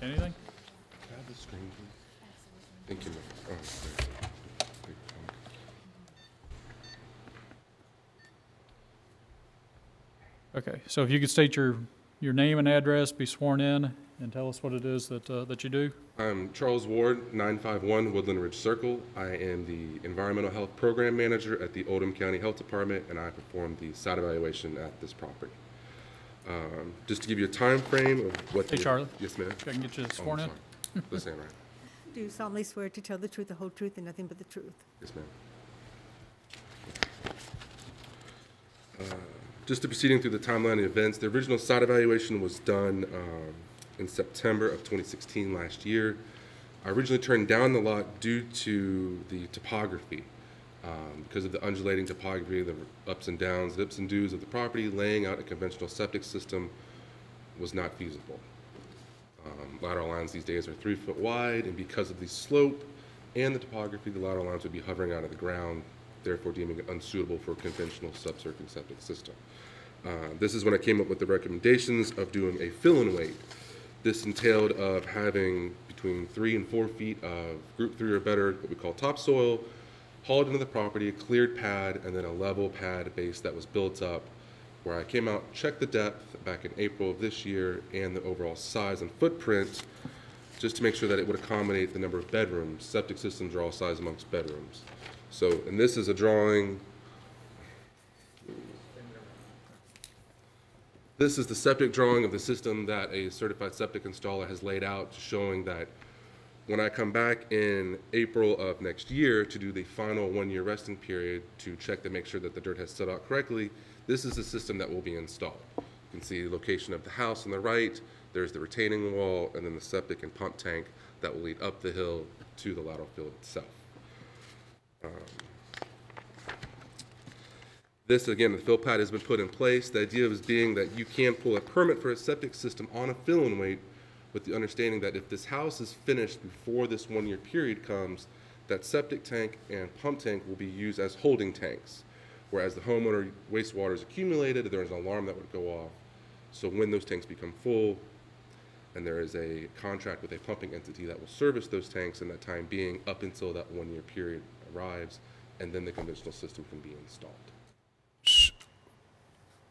Anything? Can I have the screen, please? Thank you, ma'am. Oh, thank you. Okay, so if you could state your name and address, be sworn in, and tell us what it is that you do. I'm Charles Ward, 951 Woodland Ridge Circle. I am the Environmental Health Program Manager at the Oldham County Health Department, and I perform the site evaluation at this property. Just to give you a time frame of what... Hey, Charlie. Yes, ma'am. If I can get you sworn in. This ain't right. Do you solemnly swear to tell the truth, the whole truth, and nothing but the truth? Yes, ma'am. Just to proceeding through the timeline of events, the original site evaluation was done in September of 2016 last year. I originally turned down the lot due to the topography. Because of the undulating topography, the ups and downs, dips and doos of the property, laying out a conventional septic system was not feasible. Lateral lines these days are 3 foot wide, and because of the slope and the topography, the lateral lines would be hovering out of the ground, therefore deeming it unsuitable for a conventional subsurface septic system. This is when I came up with the recommendations of doing a fill-in weight. This entailed of having between 3 and 4 feet of group 3 or better, what we call topsoil, hauled into the property, a cleared pad, and then a level pad base that was built up, where I came out, checked the depth back in April of this year, and the overall size and footprint, just to make sure that it would accommodate the number of bedrooms. Septic systems are all size amongst bedrooms. So, and this is a drawing. This is the septic drawing of the system that a certified septic installer has laid out, showing that when I come back in April of next year to do the final 1-year resting period to check to make sure that the dirt has set out correctly, this is the system that will be installed. You can see the location of the house on the right, there's the retaining wall, and then the septic and pump tank that will lead up the hill to the lateral field itself. This, again, the fill pad has been put in place. The idea is being that you can pull a permit for a septic system on a fill-in weight with the understanding that if this house is finished before this 1-year period comes, that septic tank and pump tank will be used as holding tanks. Whereas the homeowner wastewater is accumulated, there's an alarm that would go off. So when those tanks become full, and there is a contract with a pumping entity that will service those tanks in that time being up until that 1-year period arrives, and then the conventional system can be installed.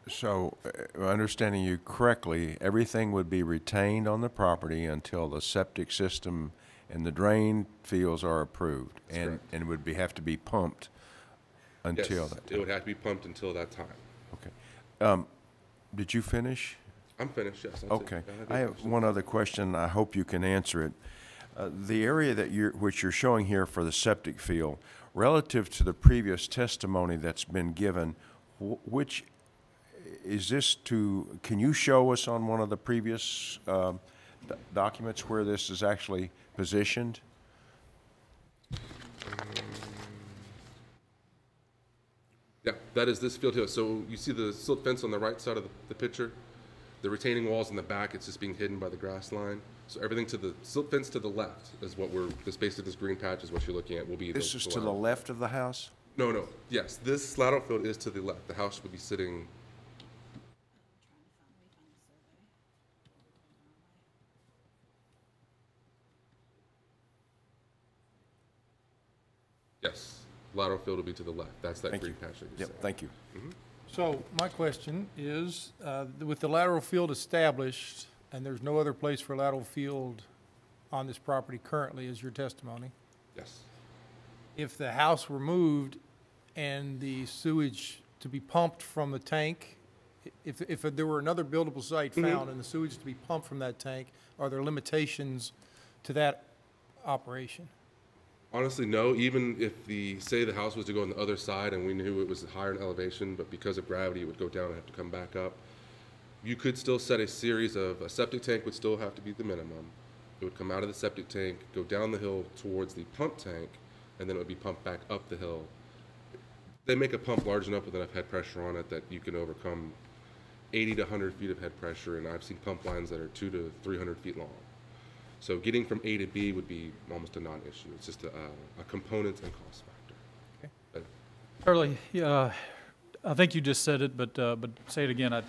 So, understanding you correctly, everything would be retained on the property until the septic system and the drain fields are approved, and would have to be pumped until that time. It would have to be pumped until that time. Okay. Did you finish? I'm finished, yes. Okay. I have one other question. I hope you can answer it. The area that which you're showing here for the septic field, relative to the previous testimony that's been given, which is this to, can you show us on one of the previous documents where this is actually positioned? Yeah, that is this field here. So you see the silt fence on the right side of the picture? The retaining walls in the back, it's just being hidden by the grass line. So everything to the silt fence to the left is what this basically this green patch is what you're looking at will be. This is to the left of the house? No, no. Yes, this lateral field is to the left. The house would be sitting. Yes, lateral field will be to the left. That's that green patch that you're saying. Thank you. Mm-hmm. So my question is, with the lateral field established, and there's no other place for lateral field on this property currently, is your testimony? Yes. If the house were moved and the sewage to be pumped from the tank, if there were another buildable site found and the sewage to be pumped from that tank, are there limitations to that operation? Honestly, no. Even if say the house was to go on the other side and we knew it was higher in elevation, but because of gravity it would go down and have to come back up, you could still set a series of, a septic tank would still have to be the minimum. It would come out of the septic tank, go down the hill towards the pump tank, and then it would be pumped back up the hill. They make a pump large enough with enough head pressure on it that you can overcome 80 to 100 feet of head pressure, and I've seen pump lines that are 200 to 300 feet long. So getting from A to B would be almost a non-issue. It's just a component and cost factor. Okay. Charlie, yeah, I think you just said it, but say it again. I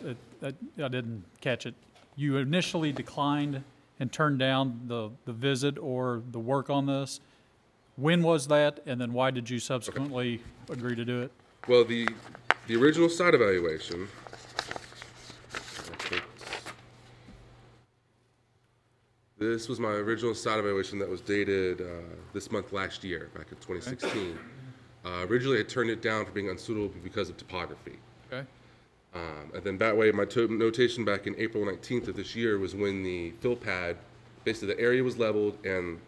didn't catch it. You initially declined and turned down the visit or the work on this. When was that, and then why did you subsequently agree to do it? Well, the original site evaluation, this was my original site evaluation that was dated this month last year, back in 2016. Originally, I turned it down for being unsuitable because of topography. Okay. And then that way, my notation back in April 19th of this year was when the fill pad, basically the area was leveled and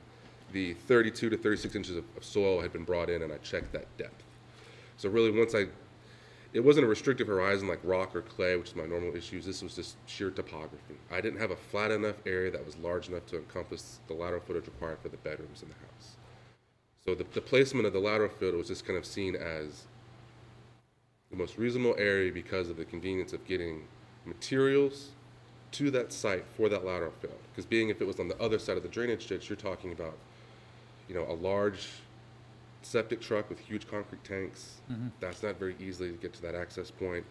the 32 to 36 inches of soil had been brought in, and I checked that depth. So really, it wasn't a restrictive horizon like rock or clay, which is my normal issues. This was just sheer topography. I didn't have a flat enough area that was large enough to encompass the lateral footage required for the bedrooms in the house. So the placement of the lateral field was just kind of seen as the most reasonable area because of the convenience of getting materials to that site for that lateral field. Because being if it was on the other side of the drainage ditch, you're talking about, a large septic truck with huge concrete tanks. That's not very easily to get to that access point.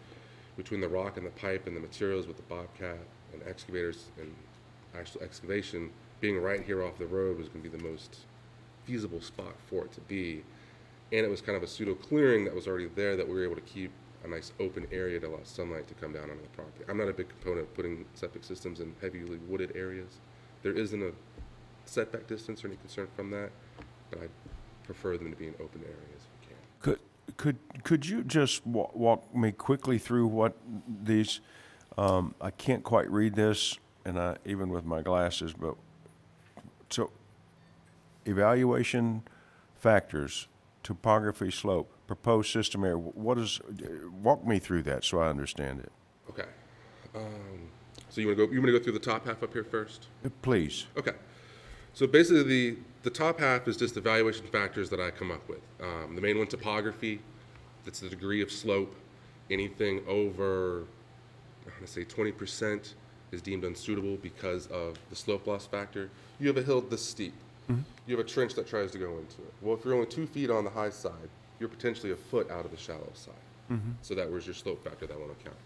Between the rock and the pipe and the materials with the bobcat and excavators and actual excavation, being right here off the road was going to be the most feasible spot for it to be. And it was kind of a pseudo clearing that was already there that we were able to keep a nice open area to allow sunlight to come down onto the property. I'm not a big proponent of putting septic systems in heavily wooded areas. There isn't a setback distance or any concern from that, but I prefer them to be in open areas if we can. Could you just walk me quickly through what these, I can't quite read this, and even with my glasses, but, so, evaluation factors, topography, slope, proposed system area, walk me through that so I understand it. Okay. So you want to go through the top half up here first? Please. Okay. So basically, the top half is just evaluation factors that I come up with. The main one, topography. That's the degree of slope. Anything over, I'm going to say 20% is deemed unsuitable because of the slope loss factor. You have a hill this steep. You have a trench that tries to go into it. Well, if you're only 2 feet on the high side, you're potentially a foot out of the shallow side. So that was your slope factor that won't account.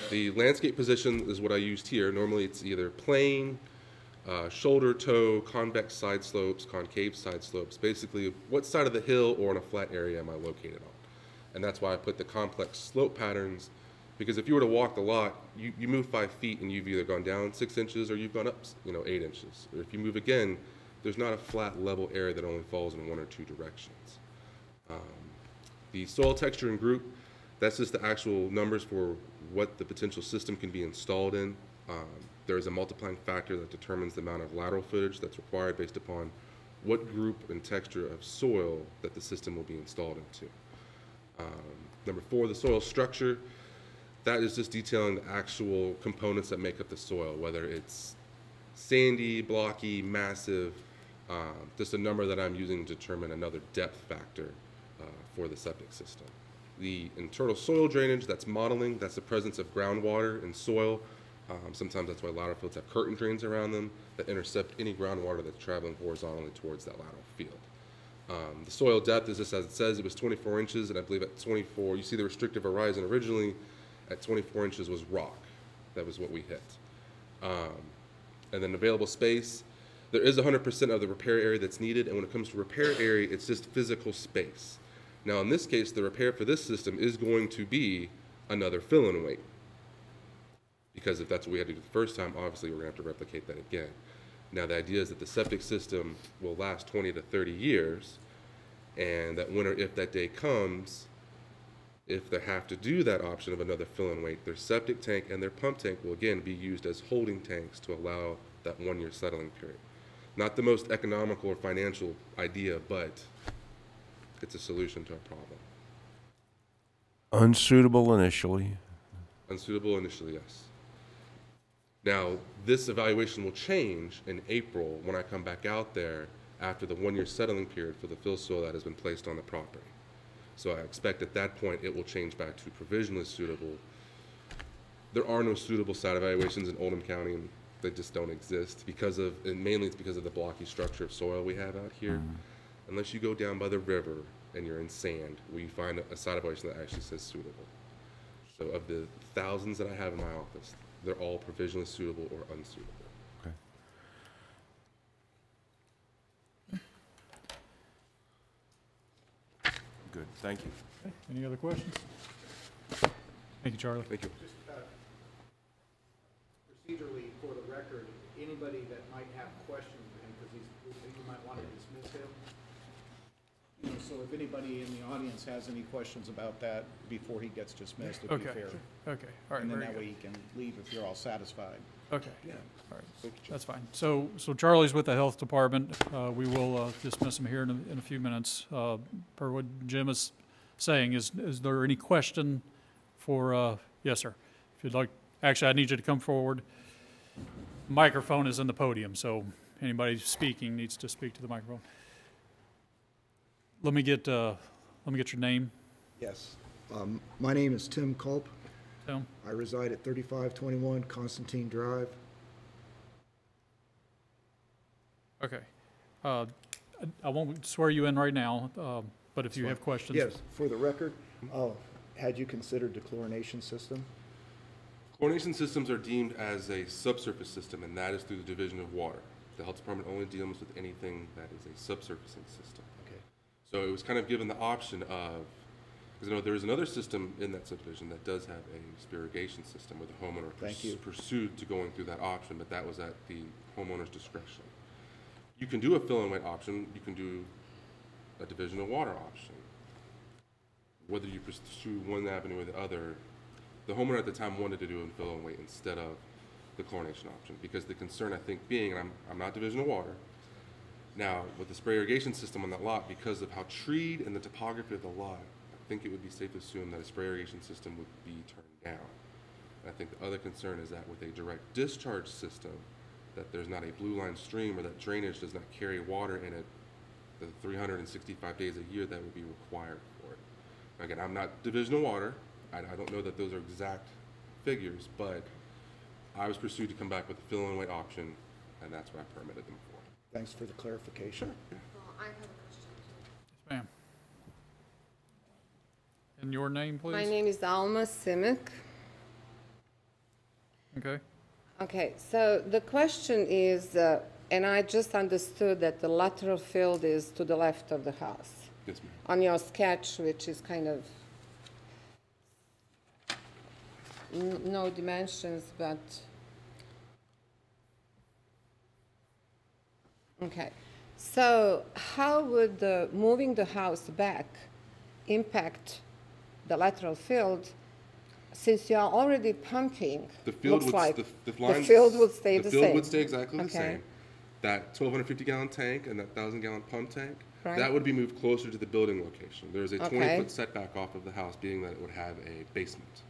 The landscape position is what I used here. Normally, it's either plane, shoulder, toe, convex side slopes, concave side slopes. Basically, what side of the hill or in a flat area am I located on? And that's why I put the complex slope patterns, because if you were to walk the lot, you move 5 feet and you've either gone down 6 inches or you've gone up 8 inches. Or if you move again, there's not a flat level area that only falls in one or two directions. The soil texture and group, that's just the actual numbers for what the potential system can be installed in. There is a multiplying factor that determines the amount of lateral footage that's required based upon what group and texture of soil that the system will be installed into. Number 4, the soil structure. That is just detailing the actual components that make up the soil, whether it's sandy, blocky, massive, just a number that I'm using to determine another depth factor for the septic system. The internal soil drainage, that's modeling, that's the presence of groundwater and soil. Sometimes that's why lateral fields have curtain drains around them that intercept any groundwater that's traveling horizontally towards that lateral field. The soil depth is just as it says, it was 24 inches, and I believe at 24, you see the restrictive horizon originally at 24 inches was rock. That was what we hit. And then available space, there is 100% of the repair area that's needed, and when it comes to repair area, it's just physical space. Now in this case, the repair for this system is going to be another fill-in weight. Because if that's what we had to do the first time, obviously we're going to have to replicate that again. Now the idea is that the septic system will last 20 to 30 years, and that when or if that day comes, if they have to do that option of another fill-in weight, their septic tank and their pump tank will again be used as holding tanks to allow that 1-year settling period. Not the most economical or financial idea, but it's a solution to a problem. Unsuitable initially. Unsuitable initially, yes. Now, this evaluation will change in April when I come back out there after the 1-year settling period for the fill soil that has been placed on the property. So I expect at that point it will change back to provisionally suitable. There are no suitable site evaluations in Oldham County, and they just don't exist because of, and mainly it's because of the blocky structure of soil we have out here. Unless you go down by the river and you're in sand, where you find a site evaluation that actually says suitable. So of the thousands that I have in my office, they're all provisionally suitable or unsuitable. Good, thank you. Any other questions? Thank you, Charlie. Thank you. Just procedurally, for the record, anybody that might have questions for him, because you might want to dismiss him. You know, so if anybody in the audience has any questions about that before he gets dismissed, it'd be Okay. fair. Okay, all right, And then very that way good. he can leave if you're all satisfied. Okay, Yeah. all right, Thank you, Jim. that's fine. So Charlie's with the Health Department. We will dismiss him here in a few minutes. Per what Jim is saying, is there any question for, yes, sir? If you'd like, actually, I need you to come forward. Microphone is in the podium, so anybody speaking needs to speak to the microphone. Let me get your name, Yes. My name is Tim Culp. Tim. I reside at 3521 Constantine Drive. Okay. I won't swear you in right now, but if you have questions. Yes, for the record, had you considered the chlorination system? Chlorination systems are deemed as a subsurface system, and that is through the Division of Water. The Health Department only deals with anything that is a subsurfacing system. Okay. So it was kind of given the option of, because you know there is another system in that subdivision that does have a irrigation system where the homeowner Thank you. pursued to going through that option, but that was at the homeowner's discretion. You can do a fill and wait option. You can do a Division of Water option. Whether you pursue one avenue or the other, the homeowner at the time wanted to do a fill and wait instead of the chlorination option, because the concern I think being, and I'm not Division of Water, now with the spray irrigation system on that lot, because of how treed and the topography of the lot, I think it would be safe to assume that a spray irrigation system would be turned down. And I think the other concern is that with a direct discharge system, that there's not a blue line stream or that drainage does not carry water in it the 365 days a year that would be required for it. Again, I'm not Division of Water. I don't know that those are exact figures, but I was pursued to come back with a fill and wait option, and that's what I permitted them for. Thanks for the clarification. I have a question too. Yes, ma'am. And your name, please? My name is Alma Simic. Okay. Okay, so the question is, and I just understood that the lateral field is to the left of the house. Yes, ma'am. On your sketch, which is kind of no dimensions, but okay. So how would moving the house back impact the lateral field, since you are already pumping? The field looks would, like the the lines- field would stay the The field same. would stay exactly the Okay. same. That 1,250 gallon tank and that 1,000 gallon pump tank, Right. that would be moved closer to the building location. There's a Okay. 20-foot setback off of the house, being that it would have a basement.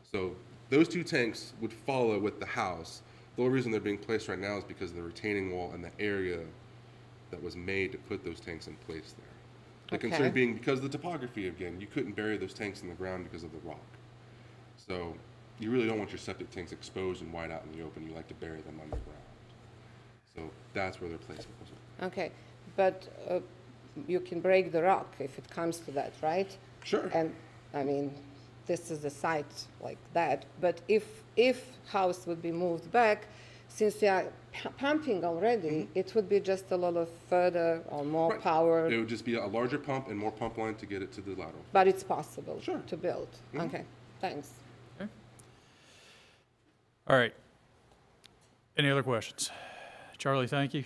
So those two tanks would follow with the house. The only reason they're being placed right now is because of the retaining wall and the area that was made to put those tanks in place there. The concern Okay. being because of the topography, again, you couldn't bury those tanks in the ground because of the rock. So you really don't want your septic tanks exposed and wide out in the open. You like to bury them underground. So that's where their placement was. Okay, but you can break the rock if it comes to that, right? Sure. And, I mean, this is the site like that, but if house would be moved back, since we are pumping already, it would be just a little further or more Right. power, It would just be a larger pump and more pump line to get it to the lateral. but it's possible Sure. to build. Okay, thanks. All right. Any other questions? Charlie, thank you.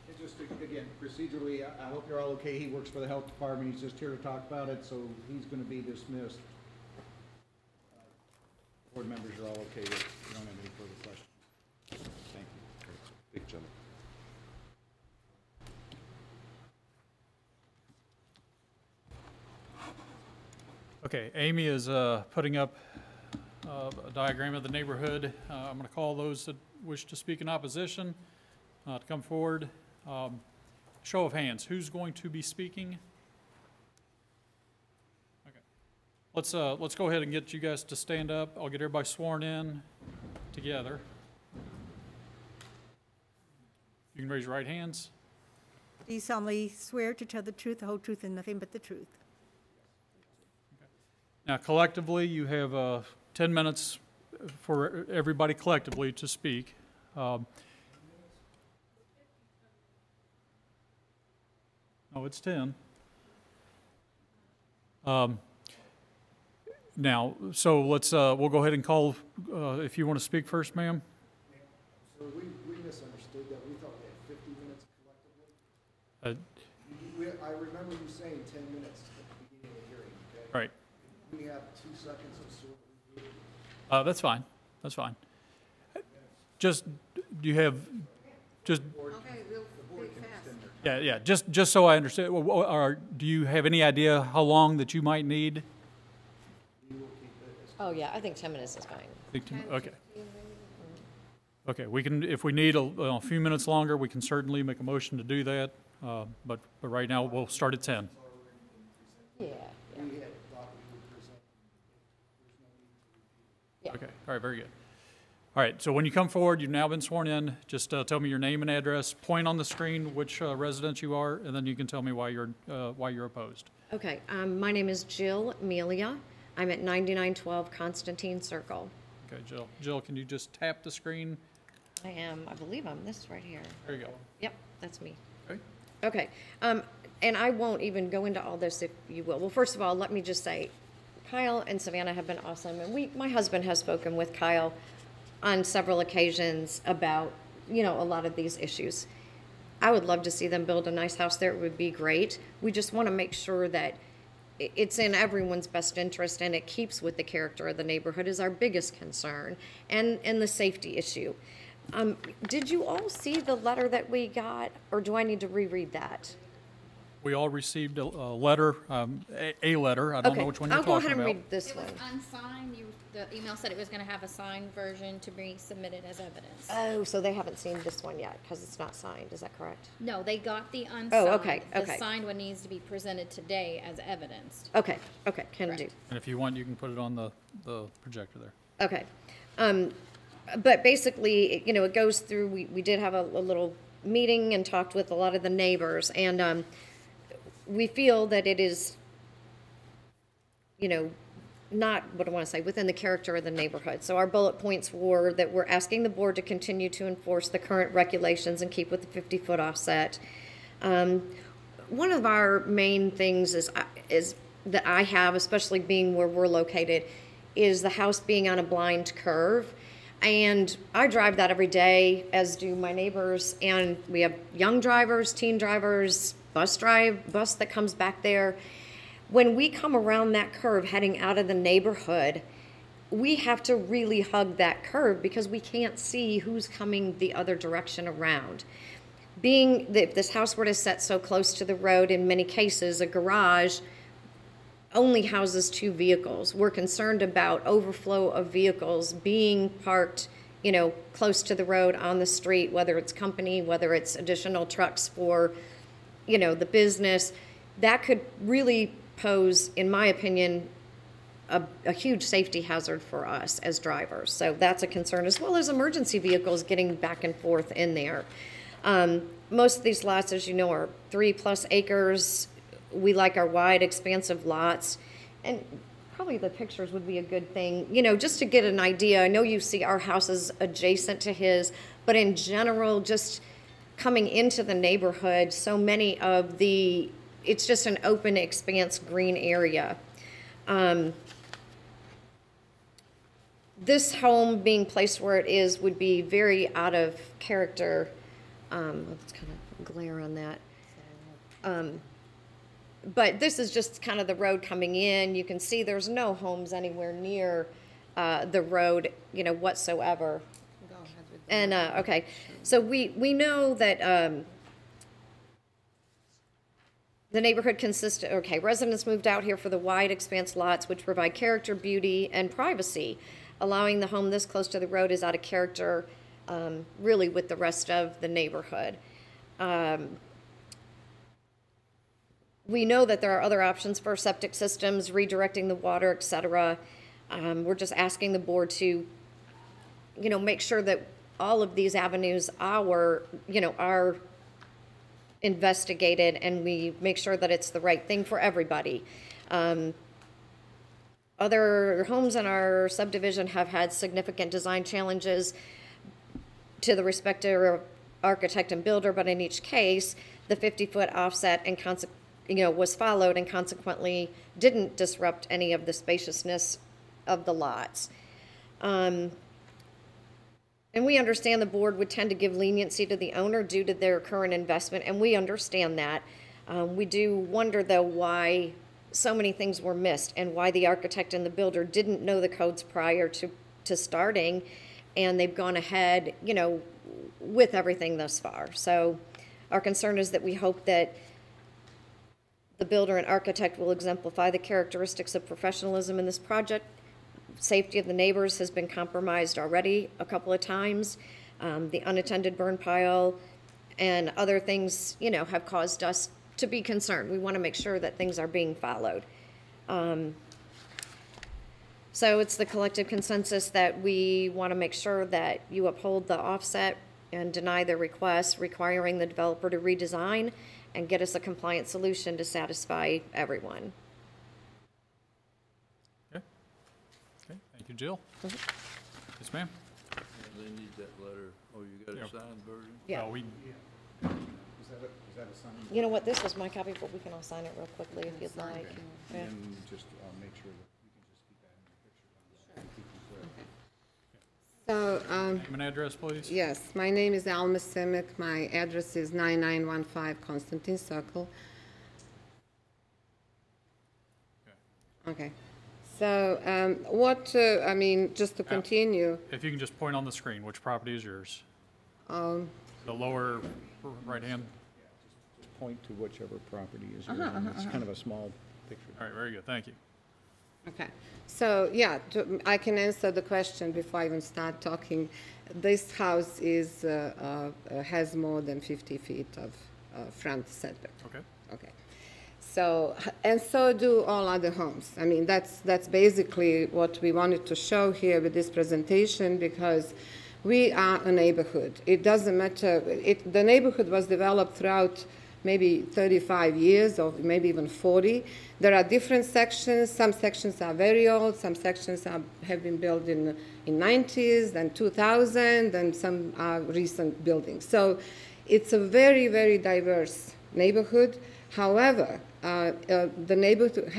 And just again, procedurally, I hope you're all okay. He works for the health department. He's just here to talk about it, so he's going to be dismissed. Board members are all okay with it. You don't have any further questions. Thank you. Big jump. Okay, Amy is putting up a diagram of the neighborhood. I'm going to call those that wish to speak in opposition to come forward. Show of hands, who's going to be speaking? Okay. Let's go ahead and get you guys to stand up. I'll get everybody sworn in together. You can raise your right hands. Do you solemnly swear to tell the truth, the whole truth, and nothing but the truth? Now collectively, you have 10 minutes for everybody collectively to speak. No, it's 10. Now, so let's, we'll go ahead and call, if you want to speak first, ma'am. So we misunderstood that. We thought we had 50 minutes collectively. I remember you saying 10 minutes at the beginning of the hearing, okay? Right. We have 2 seconds of sort of review. That's fine. That's fine. Just, do you have, just, Okay, we'll speak fast. yeah, just so I understand, do you have any idea how long that you might need? Oh, yeah, I think 10 minutes is fine. Okay. Okay, we can, if we need a few minutes longer, we can certainly make a motion to do that. But right now, we'll start at 10. Yeah. Okay, all right, very good. All right, so when you come forward, you've now been sworn in. Just tell me your name and address, point on the screen which residence you are, and then you can tell me why you're opposed. Okay, my name is Jill Melia. I'm at 9912 Constantine Circle. Okay, Jill. Jill, can you just tap the screen? I believe I'm this right here. There you go. Yep, that's me. Okay. Okay, and I won't even go into all this if you will. Well, first of all, let me just say, Kyle and Savannah have been awesome, and my husband has spoken with Kyle on several occasions about, a lot of these issues. I would love to see them build a nice house there. It would be great. We just want to make sure that it's in everyone's best interest and it keeps with the character of the neighborhood is our biggest concern, and the safety issue. Did you all see the letter that we got, or do I need to reread that? We all received a letter, a letter. I don't know which one you're I'll go talking ahead and about. read this It one. was unsigned. The email said it was going to have a signed version to be submitted as evidence. Oh, so they haven't seen this one yet because it's not signed. Is that correct? No, they got the unsigned. Oh, okay, The okay. signed one needs to be presented today as evidence. Okay, can do. Correct. And if you want, you can put it on the projector there. Okay. But basically, it goes through, we did have a little meeting and talked with a lot of the neighbors, and we feel that it is, not, what I want to say, within the character of the neighborhood. So our bullet points were that we're asking the board to continue to enforce the current regulations and keep with the 50-foot offset. One of our main things is that I have, especially being where we're located, is the house being on a blind curve. And I drive that every day, as do my neighbors. And we have young drivers, teen drivers, bus that comes back there. When we come around that curve heading out of the neighborhood, we have to really hug that curve because we can't see who's coming the other direction around. Being that if this house were to set so close to the road, in many cases, a garage only houses 2 vehicles. We're concerned about overflow of vehicles being parked, close to the road on the street, whether it's company, whether it's additional trucks for, the business. That could really pose, in my opinion, a huge safety hazard for us as drivers. So that's a concern, as well as emergency vehicles getting back and forth in there. Most of these lots, as you know, are 3+ acres. We like our wide, expansive lots. And probably the pictures would be a good thing, just to get an idea. I know you see our houses adjacent to his, but in general, just coming into the neighborhood, so many of it's just an open expanse green area. This home being placed where it is would be very out of character. Let's kind of glare on that. But this is just kind of the road coming in. You can see there's no homes anywhere near the road, whatsoever. Go ahead with And, okay, so we know that the neighborhood consists, residents moved out here for the wide expanse lots, which provide character, beauty, and privacy. Allowing the home this close to the road is out of character, really, with the rest of the neighborhood. We know that there are other options for septic systems, redirecting the water, et cetera. We're just asking the board to, make sure that all of these avenues are investigated, and we make sure that it's the right thing for everybody. Other homes in our subdivision have had significant design challenges to the respective architect and builder, but in each case, the 50-foot offset and was followed and consequently didn't disrupt any of the spaciousness of the lots. And we understand the board would tend to give leniency to the owner due to their current investment, and we understand that. We do wonder, though, why so many things were missed and why the architect and the builder didn't know the codes prior to starting, and they've gone ahead, with everything thus far. So our concern is that we hope that the builder and architect will exemplify the characteristics of professionalism in this project. Safety of the neighbors has been compromised already a couple of times. The unattended burn pile and other things, have caused us to be concerned. We want to make sure that things are being followed. So it's the collective consensus that we want to make sure that you uphold the offset and deny the request requiring the developer to redesign and get us a compliant solution to satisfy everyone. Okay, thank you, Jill. Yes, ma'am. They need that letter, you got Yeah. a signed version? Yeah. We, Is that a sign? You know what, this was my copy, but we can all sign it real quickly if you'd like. Yeah. And just make sure that you can just keep that in your picture. So, name and address, please. yes, my name is Alma Simic. My address is 9915 Constantine Circle. Okay. So, just to continue, If you can just point on the screen, which property is yours? um, The lower right-hand? Just point to whichever property is yours. It's kind of a small picture. All right, very good, thank you. okay. So, yeah, I can answer the question before I even start talking. This house has more than 50 feet of front setback. Okay. Okay. So, and so do all other homes. I mean, that's basically what we wanted to show here with this presentation, because we are a neighborhood. It doesn't matter, the neighborhood was developed throughout maybe 35 years or maybe even 40. There are different sections. Some sections are very old, some sections have been built in 90s, then 2000, and some are recent buildings. So it's a very, very diverse neighborhood. However, the neighborhood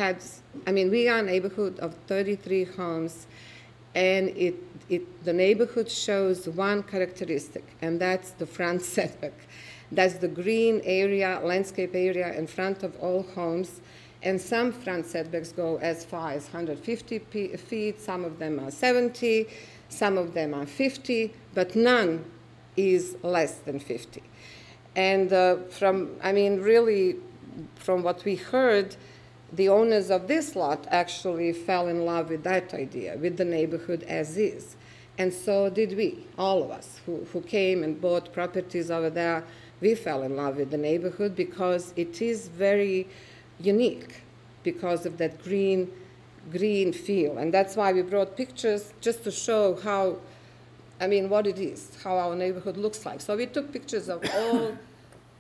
we are a neighborhood of 33 homes, and the neighborhood shows one characteristic, and that's the front setback. That's the green area, landscape area in front of all homes, and some front setbacks go as far as 150 feet, some of them are 70, some of them are 50, but none is less than 50. And from what we heard, the owners of this lot actually fell in love with that idea, with the neighborhood as is. And so did we, all of us who came and bought properties over there. We fell in love with the neighborhood because it is very unique because of that green feel. And that's why we brought pictures, just to show what it is, how our neighborhood looks like. So we took pictures of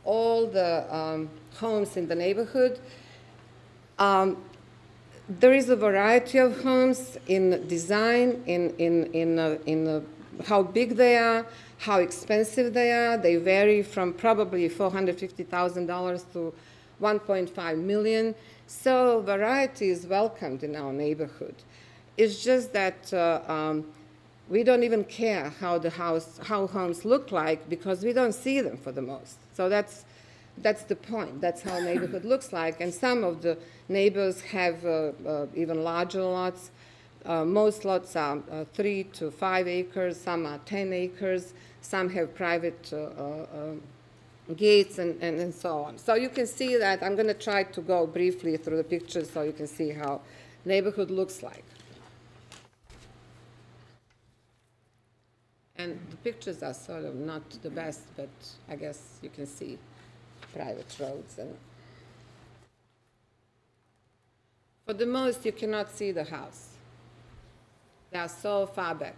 all the homes in the neighborhood. There is a variety of homes in design, in how big they are, how expensive they are. They vary from probably $450,000 to $1.5 million. So variety is welcomed in our neighborhood. It's just that we don't even care how homes look like, because we don't see them for the most. So that's the point. That's how a neighborhood looks like. And some of the neighbors have even larger lots. Most lots are 3 to 5 acres. Some are 10 acres. Some have private gates and so on. So you can see that. I'm going to try to go briefly through the pictures so you can see how neighborhood looks like. And the pictures are sort of not the best, but I guess you can see private roads. And for the most, you cannot see the house. They are so far back.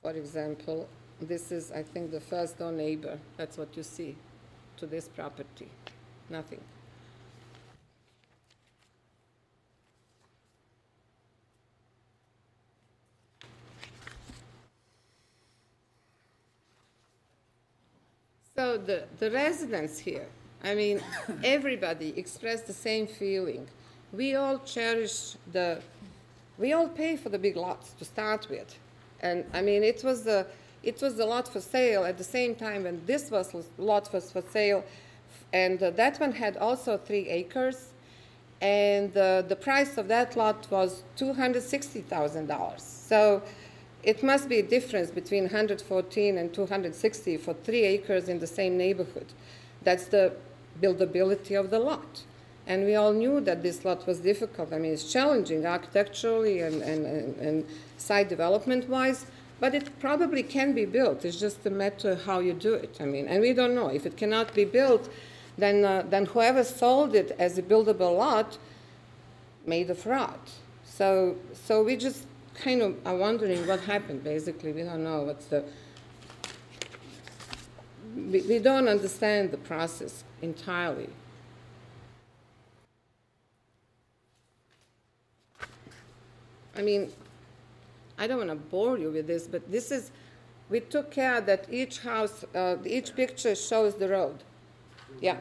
For example, this is, I think, the first door neighbor. That's what you see to this property. Nothing. So the residents here, I mean, everybody expressed the same feeling. We all we all pay for the big lots to start with. And I mean, it was the lot for sale at the same time when this lot was for sale. And that one had also 3 acres. And the price of that lot was $260,000. So it must be a difference between 114 and 260 for 3 acres in the same neighborhood. That's the buildability of the lot. And we all knew that this lot was difficult. I mean, it's challenging architecturally and site development-wise, but it probably can be built. It's just a matter how you do it. I mean, and we don't know. If it cannot be built, then whoever sold it as a buildable lot made a fraud. So we just kind of are wondering what happened, basically. We don't know what's the... We don't understand the process entirely. I mean, I don't want to bore you with this, but this is, we took care that each house, each picture shows the road. Yeah,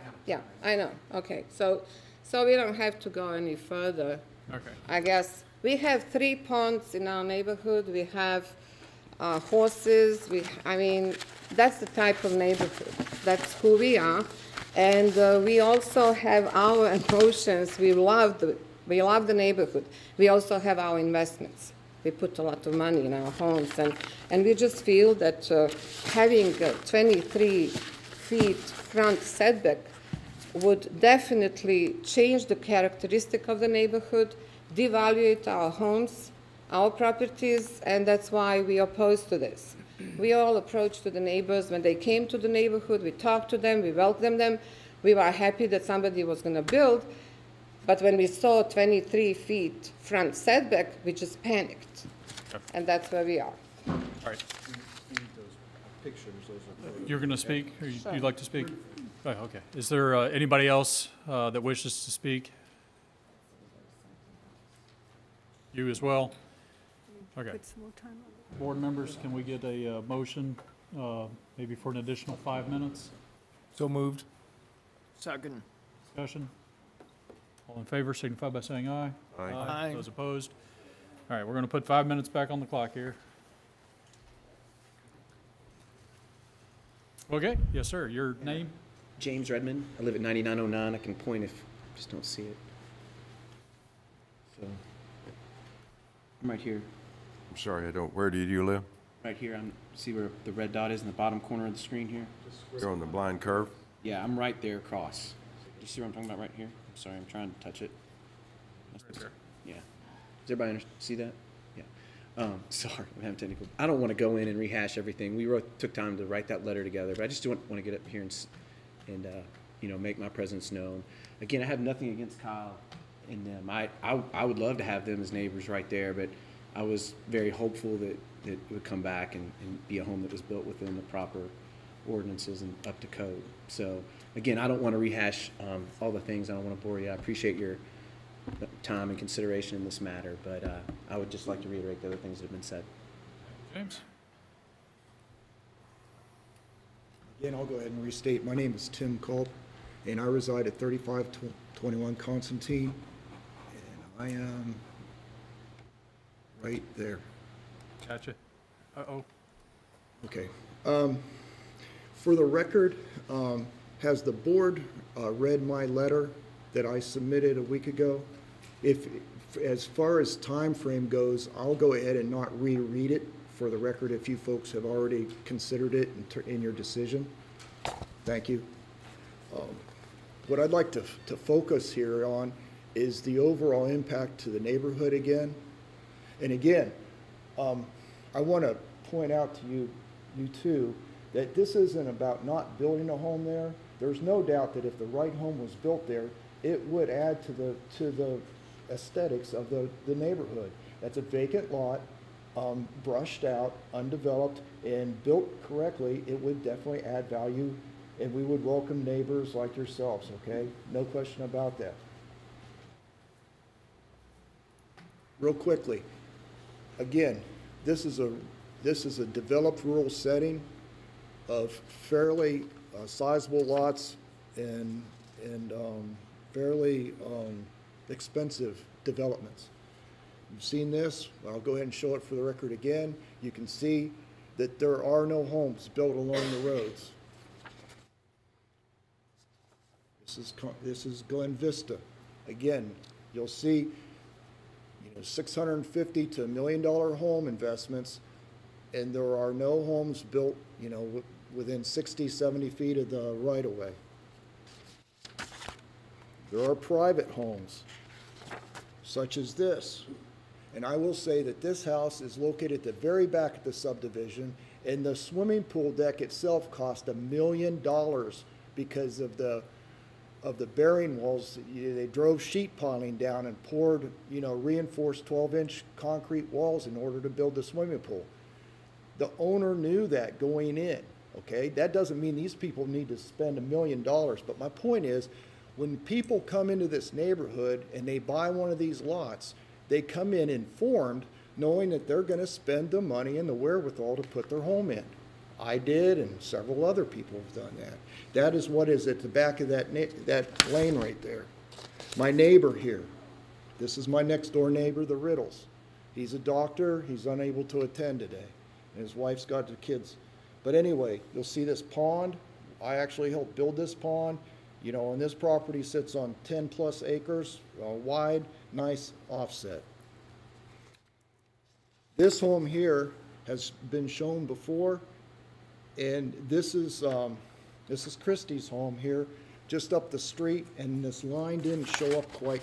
I know. Okay, so we don't have to go any further. Okay. I guess we have 3 ponds in our neighborhood. We have horses. I mean, that's the type of neighborhood. That's who we are, and we also have our emotions. We love the neighborhood. We also have our investments. We put a lot of money in our homes, and we just feel that having 23 feet front setback would definitely change the characteristic of the neighborhood, devaluate our homes, our properties, and that's why we oppose to this. We all approached to the neighbors. When they came to the neighborhood, we talked to them, we welcomed them. We were happy that somebody was going to build, but when we saw 23 feet front setback, we just panicked. Okay. And that's where we are. All right. You're going to speak, or you'd like to speak? Oh, okay. Is there anybody else that wishes to speak? You as well? Okay. Put some more time on it. Board members, can we get a motion, maybe for an additional 5 minutes? So moved. Second. Discussion? All in favor, signify by saying aye. Aye. Aye. Those opposed? All right, we're going to put 5 minutes back on the clock here. Okay, yes, sir. Your name? James Redmond. I live at 9909. I can point if you just don't see it. So, I'm right here. I'm sorry, I don't, where do you live? Right here. See where the red dot is in the bottom corner of the screen here? You're on the blind curve? Yeah, I'm right there across. Do you see what I'm talking about right here? I'm sorry, I'm trying to touch it. Yeah. Does everybody see that? Yeah. Sorry, I'm having technical. I don't want to go in and rehash everything. We took time to write that letter together, but I just want to get up here and make my presence known. Again, I have nothing against Kyle and them. I would love to have them as neighbors right there, but I was very hopeful that it would come back and be a home that was built within the proper ordinances and up to code. So again, I don't want to rehash all the things. I don't want to bore you. I appreciate your time and consideration in this matter, but I would just like to reiterate the other things that have been said. James? Again, I'll go ahead and restate. My name is Tim Culp, and I reside at 3521 Constantine, and I am right there. Gotcha. Uh-oh. Okay. For the record, has the board read my letter that I submitted a week ago? As far as time frame goes, I'll go ahead and not reread it for the record if you folks have already considered it in your decision. Thank you. What I'd like to focus here on is the overall impact to the neighborhood again. And again, I want to point out to you too, that this isn't about not building a home there. There's no doubt that if the right home was built there, it would add to the aesthetics of the neighborhood. That's a vacant lot, brushed out, undeveloped, and built correctly, it would definitely add value, and we would welcome neighbors like yourselves, okay? No question about that. Real quickly, again, this is a developed rural setting of fairly sizable lots and fairly expensive developments. You've seen this. I'll go ahead and show it for the record again. You can see that there are no homes built along the roads. This is Glen Vista. Again, you'll see, 650 to $1 million home investments, and there are no homes built, within 60, 70 feet of the right-of-way. There are private homes, such as this. And I will say that this house is located at the very back of the subdivision, and the swimming pool deck itself cost $1 million because of the bearing walls. They drove sheet piling down and poured, reinforced 12-inch concrete walls in order to build the swimming pool. The owner knew that going in, okay? That doesn't mean these people need to spend $1 million, but my point is, when people come into this neighborhood and they buy one of these lots, they come in informed, knowing that they're going to spend the money and the wherewithal to put their home in. I did, and several other people have done that. That is what is at the back of that lane right there. My neighbor here, this is my next door neighbor, the Riddles. He's a doctor. He's unable to attend today, and his wife's got the kids. But anyway, you'll see this pond. I actually helped build this pond. And this property sits on 10+ acres, wide, nice offset. This home here has been shown before, and this is Christie's home here, just up the street, and this line didn't show up quite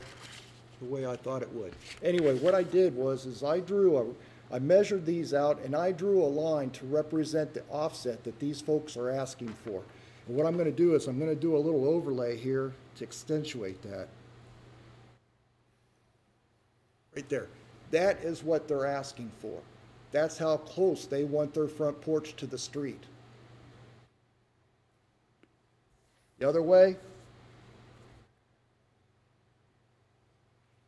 the way I thought it would. Anyway, what I did was I measured these out, and I drew a line to represent the offset that these folks are asking for. And what I'm going to do is I'm going to do a little overlay here to accentuate that. Right there. That is what they're asking for. That's how close they want their front porch to the street. The other way,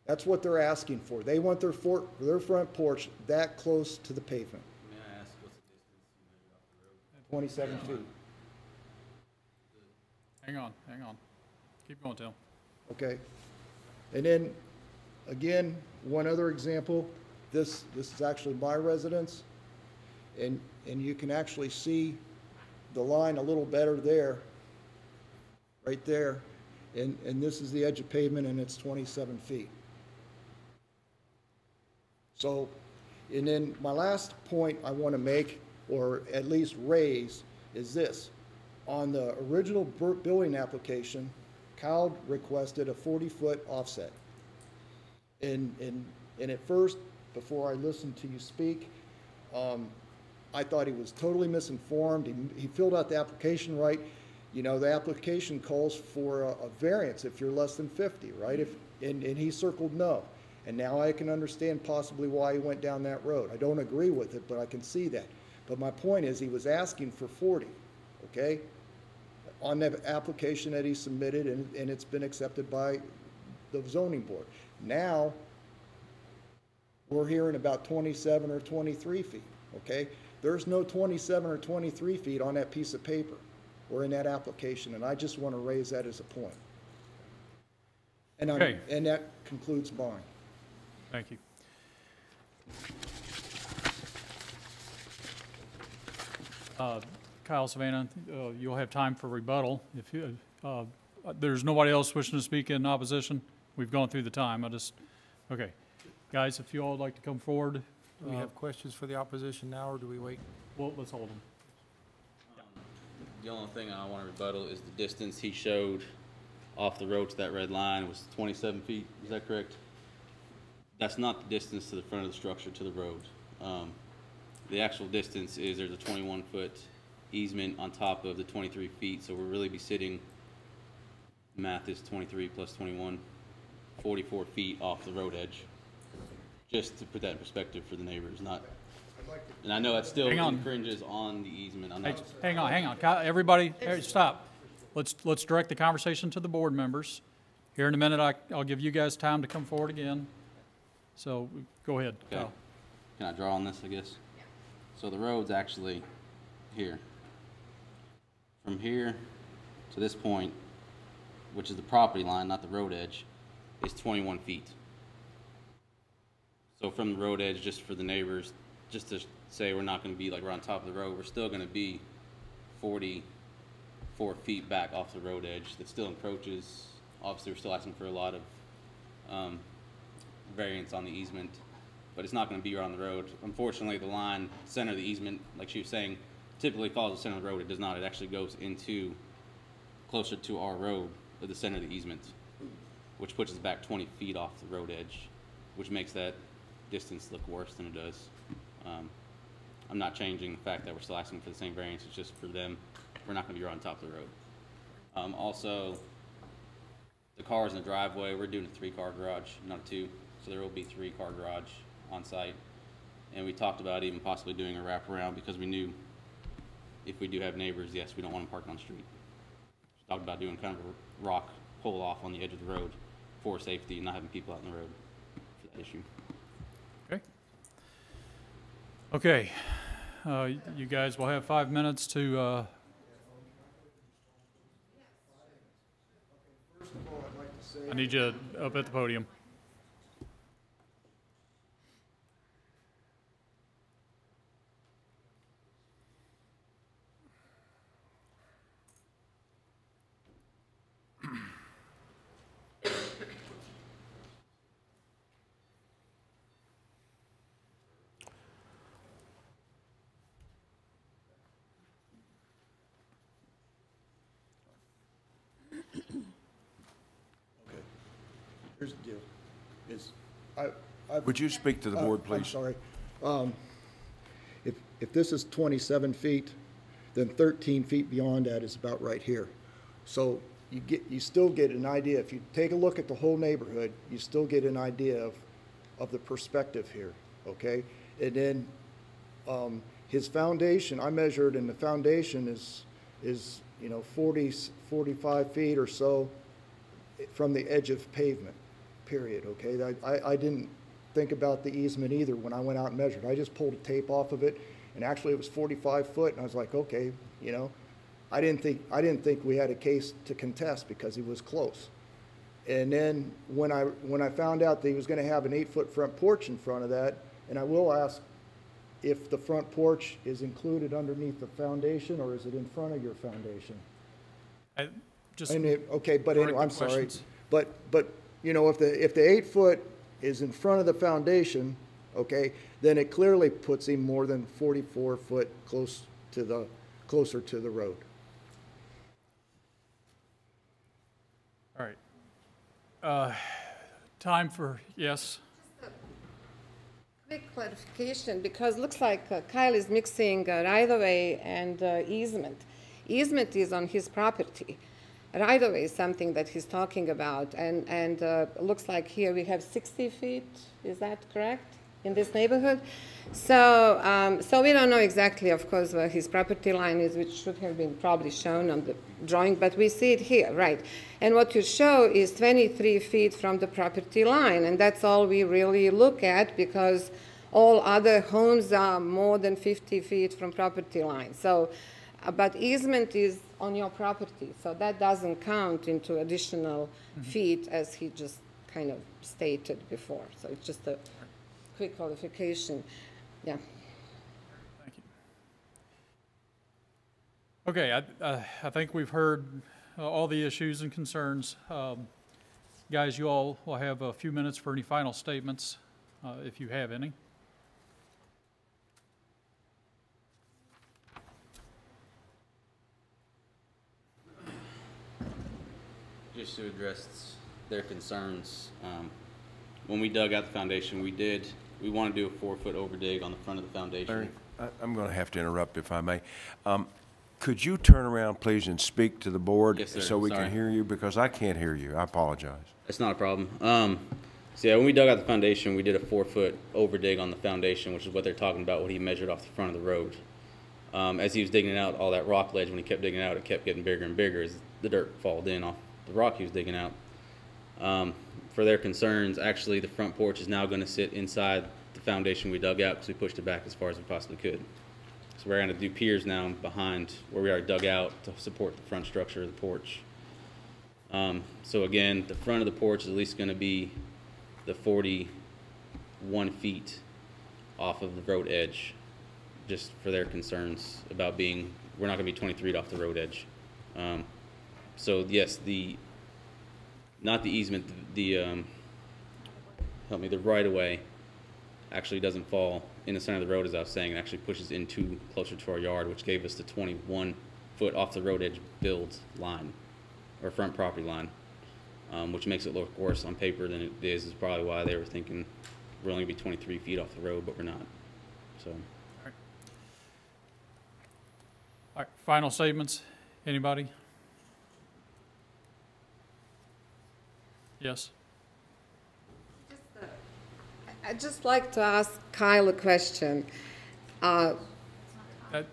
that's what they're asking for. They want their front porch that close to the pavement. May I ask what's the distance you measured off the road? 27 feet. Hang on. Keep going, Tim. Okay. And then, again, one other example. This is actually my residence, and you can actually see the line a little better there, right there. And this is the edge of pavement, and it's 27 feet. So, and then my last point I want to make, or at least raise, is this. On the original building application, Kyle requested a 40-foot offset. And at first, before I listened to you speak, I thought he was totally misinformed. He filled out the application right. The application calls for a variance if you're less than 50, right? And he circled no. And now I can understand possibly why he went down that road. I don't agree with it, but I can see that. But my point is he was asking for 40, okay? On the application that he submitted, and it's been accepted by the zoning board. Now, we're hearing about 27 or 23 feet, okay? There's no 27 or 23 feet on that piece of paper or in that application, and I just want to raise that as a point. And, Okay. And that concludes mine. Thank you. Kyle, Savannah, you'll have time for rebuttal. If you, there's nobody else wishing to speak in opposition, we've gone through the time. Okay. Guys, if you all would like to come forward. Do we have questions for the opposition now, or do we wait? Well, let's hold them. The only thing I want to rebuttal is the distance he showed off the road to that red line was 27 feet. Is that correct? That's not the distance to the front of the structure to the road. The actual distance is there's a 21-foot easement on top of the 23 feet, so we'll really be sitting, math is 23 plus 21, 44 feet off the road edge. Just to put that in perspective for the neighbors, not, and I know that still infringes on the easement. Hang on. Kyle, everybody, stop. Let's direct the conversation to the board members. Here in a minute, I'll give you guys time to come forward again. So go ahead, Okay. Kyle. Can I draw on this, I guess? So the road's actually here. From here to this point, which is the property line, not the road edge, is 21 feet. So from the road edge, just for the neighbors, just to say we're not going to be like we're on top of the road, we're still going to be 44 feet back off the road edge. That still encroaches. Obviously, we're still asking for a lot of variance on the easement, but it's not going to be around the road. Unfortunately, the line, center of the easement, like she was saying, typically follows the center of the road. It does not. It actually goes into closer to our road at the center of the easement, which puts us back 20 feet off the road edge, which makes that distance look worse than it does. I'm not changing the fact that we're still asking for the same variance. It's just for them. We're not going to be right on top of the road. Also, the cars in the driveway, we're doing a 3-car garage, not a 2. So there will be 3-car garage on site. And we talked about even possibly doing a wraparound because we knew if we do have neighbors, yes, we don't want them parking on the street. We talked about doing kind of a rock pull off on the edge of the road for safety and not having people out in the road for that issue. Okay. You guys will have 5 minutes to, First of all, I'd like to say. I need you up at the podium. Here's the deal, Would you speak to the board, please? I'm sorry. If this is 27 feet, then 13 feet beyond that is about right here. So you still get an idea. If you take a look at the whole neighborhood, you still get an idea of the perspective here, okay? And then his foundation, I measured, and the foundation is 45 feet or so from the edge of pavement, period, okay? I didn't think about the easement either when I went out and measured. I just pulled a tape off of it, and actually it was 45 foot, and I was like, okay, I didn't think we had a case to contest because he was close. And then when I found out that he was going to have an 8-foot front porch in front of that, and I will ask if the front porch is included underneath the foundation, or is it in front of your foundation? Okay, but anyway, I'm sorry. But if the 8-foot is in front of the foundation, okay, then it clearly puts him more than 44 foot closer to the road. All right. Time for, yes? Quick clarification, because looks like Kyle is mixing right-of-way and easement. Easement is on his property. Right-of-way is something that he's talking about, and looks like here we have 60 feet, is that correct, in this neighborhood? So, so we don't know exactly, of course, where his property line is, which should have been probably shown on the drawing, but we see it here, right? And what you show is 23 feet from the property line, and that's all we really look at, because all other homes are more than 50 feet from property line. So, but easement is on your property, so that doesn't count into additional feet, as he just kind of stated before. So it's just a quick qualification. Yeah. Thank you. Okay, I think we've heard all the issues and concerns. Guys, you all will have a few minutes for any final statements, if you have any. Just to address their concerns, when we dug out the foundation, we want to do a 4-foot overdig on the front of the foundation. Larry, I'm going to have to interrupt if I may. Could you turn around, please, and speak to the board? Yes, sir. So we Sorry. can hear you, because I can't hear you. I apologize. That's not a problem. So yeah, when we dug out the foundation, we did a 4-foot overdig on the foundation, which is what they're talking about, what he measured off the front of the road. As he was digging out all that rock ledge, when he kept digging out, it kept getting bigger and bigger as the dirt falled in off the rock he was digging out. For their concerns, actually the front porch is now going to sit inside the foundation we dug out because we pushed it back as far as we possibly could. So we're gonna do piers now behind where we are dug out to support the front structure of the porch. So again, the front of the porch is at least gonna be the 41 feet off of the road edge, just for their concerns about being, we're not gonna be 23 off the road edge. So yes, not the easement, the right of way actually doesn't fall in the center of the road, as I was saying. It actually pushes into closer to our yard, which gave us the 21 foot off the road edge build line, or front property line, which makes it look worse on paper than it is probably why they were thinking we're only gonna be 23 feet off the road, but we're not. So. All right, final statements, anybody? Yes? I'd just like to ask Kyle a question.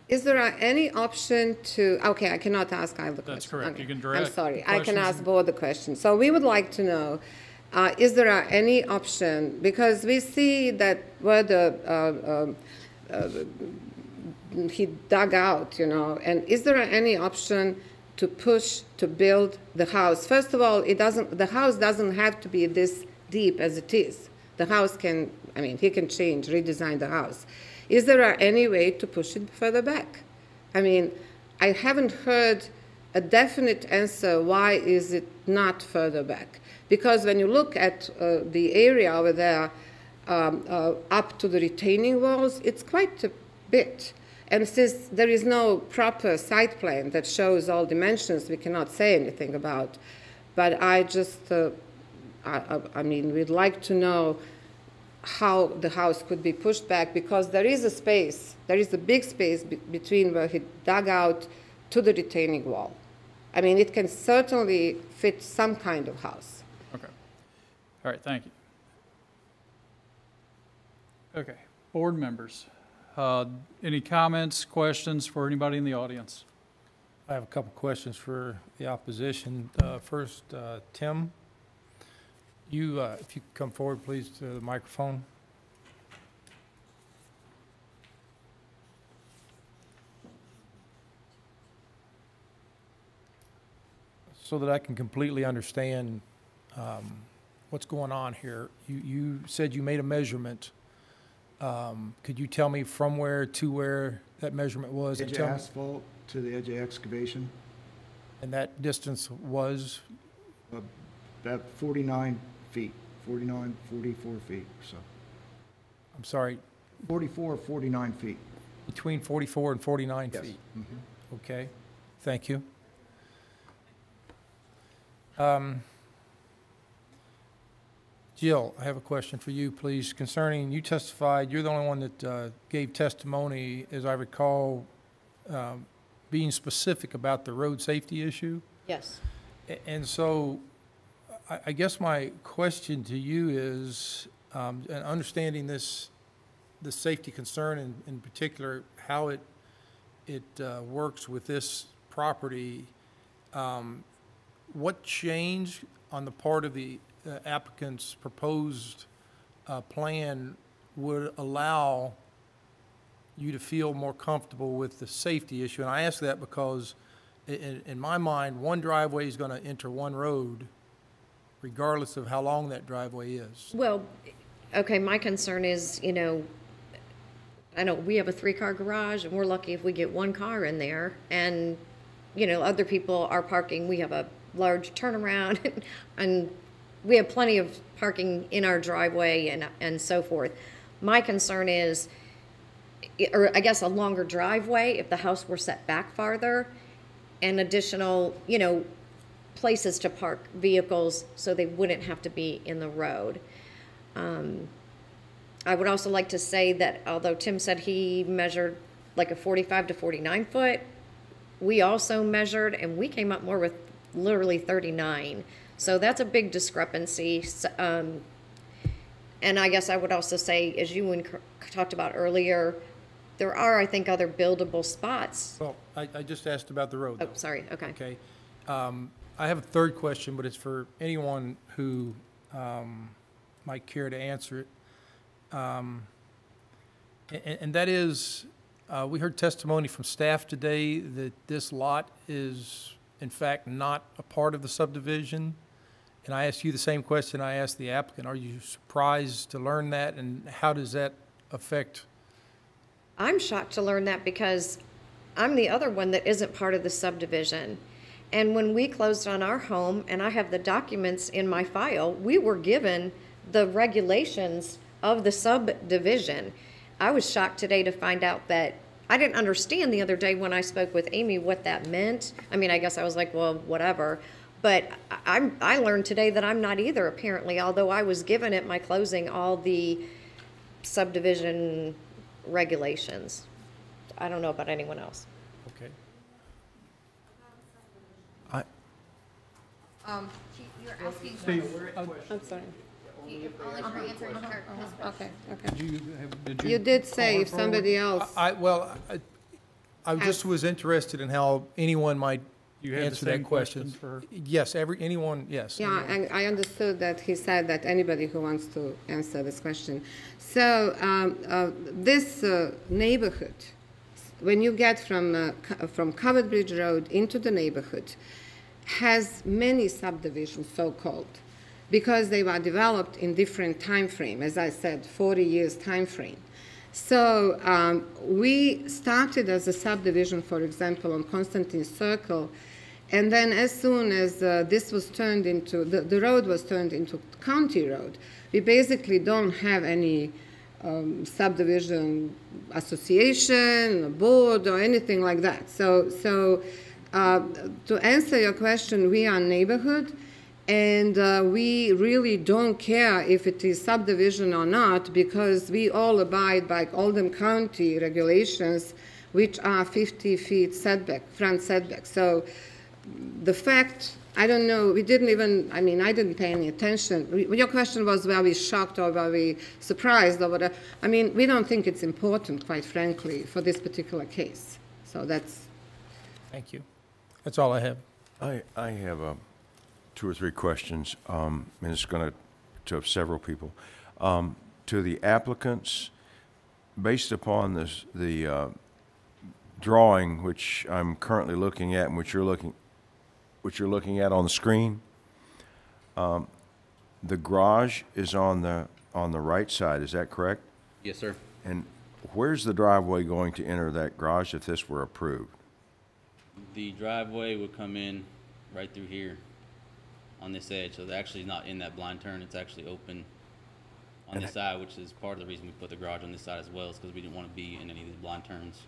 Is there any option to, okay, I cannot ask Kyle the question. That's correct. Okay. You can direct I'm sorry, the I can questions ask both the questions. So we would like to know, is there any option, because we see that where he dug out, you know, and is there any option to push to build the house? First of all, the house doesn't have to be this deep as it is. The house can, I mean, he can change, redesign the house. Is there any way to push it further back? I mean, I haven't heard a definite answer why is it not further back. Because when you look at the area over there up to the retaining walls, it's quite a bit. And since there is no proper site plan that shows all dimensions, we cannot say anything about. But I just, I mean, we'd like to know how the house could be pushed back, because there is a space, there is a big space between where he dug out to the retaining wall. I mean, it can certainly fit some kind of house. Okay. All right, thank you. Okay, board members, any comments, questions for anybody in the audience? I have a couple questions for the opposition. First, Tim, if you could come forward, please, to the microphone. So that I can completely understand what's going on here. You said you made a measurement. Could you tell me from where to where that measurement was? Edge of asphalt to the edge of excavation. And that distance was? About 49 feet, 49, 44 feet, so. I'm sorry? 44 or 49 feet. Between 44 and 49 Yes. feet? Mhm. Okay, thank you. Jill, I have a question for you, please, concerning, you testified, you're the only one that gave testimony, as I recall, being specific about the road safety issue. Yes. And so I guess my question to you is, and understanding this safety concern, in particular, how it works with this property, what changed on the part of the applicant's proposed plan would allow you to feel more comfortable with the safety issue? And I ask that because in my mind, one driveway is going to enter one road regardless of how long that driveway is. Well, okay, my concern is, you know, I know we have a 3-car garage and we're lucky if we get 1 car in there, and, you know, other people are parking, we have a large turnaround and we have plenty of parking in our driveway and so forth. My concern is, or I guess a longer driveway if the house were set back farther, and additional, you know, places to park vehicles so they wouldn't have to be in the road. I would also like to say that although Tim said he measured like a 45 to 49 foot, we also measured and we came up more with literally 39. So that's a big discrepancy. And I guess I would also say, as you talked about earlier, there are, I think, other buildable spots. Well, I just asked about the road, Oh, though. sorry, okay. Okay. I have a third question, but it's for anyone who might care to answer it. And that is, We heard testimony from staff today that this lot is, in fact, not a part of the subdivision. And I asked you the same question I asked the applicant. Are you surprised to learn that, and how does that affect? I'm shocked to learn that because I'm the other one that isn't part of the subdivision. And when we closed on our home, and I have the documents in my file, we were given the regulations of the subdivision. I was shocked today to find out that I didn't understand the other day when I spoke with Amy what that meant. I mean, I guess I was like, well, whatever. But I learned today that I'm not either, apparently, although I was given at my closing all the subdivision regulations. I don't know about anyone else. Okay. You're asking. I'm sorry. Only for answering her. Okay, okay. Did You did call say her if somebody else. I just was interested in how anyone might You had the answer same that question. for her? Yes, anyone, yes. Yeah, and I understood that he said that anybody who wants to answer this question. So this neighborhood, when you get from Covered Bridge Road into the neighborhood, has many subdivisions, so-called, because they were developed in different time frame. As I said, 40 years time frame. So we started as a subdivision, for example, on Constantine Circle, and then as soon as this was turned into, the road was turned into county road, we basically don't have any subdivision association, board, or anything like that. So to answer your question, we are a neighborhood, and we really don't care if it is subdivision or not, because we all abide by Oldham County regulations, which are 50 feet setback, front setback. So the fact, I don't know, we didn't even, I mean, I didn't pay any attention. Your question was, were we shocked or were we surprised or whatever? I mean, we don't think it's important, quite frankly, for this particular case. So that's. Thank you. That's all I have. I have 2 or 3 questions, and it's going to several people. To the applicants, based upon the drawing which I'm currently looking at and which you're looking at on the screen, the garage is on the right side. Is that correct? Yes, sir. And where's the driveway going to enter that garage if this were approved? The driveway would come in right through here on this edge. So it's actually not in that blind turn. It's actually open on this side, which is part of the reason we put the garage on this side as well, is because we didn't want to be in any of these blind turns.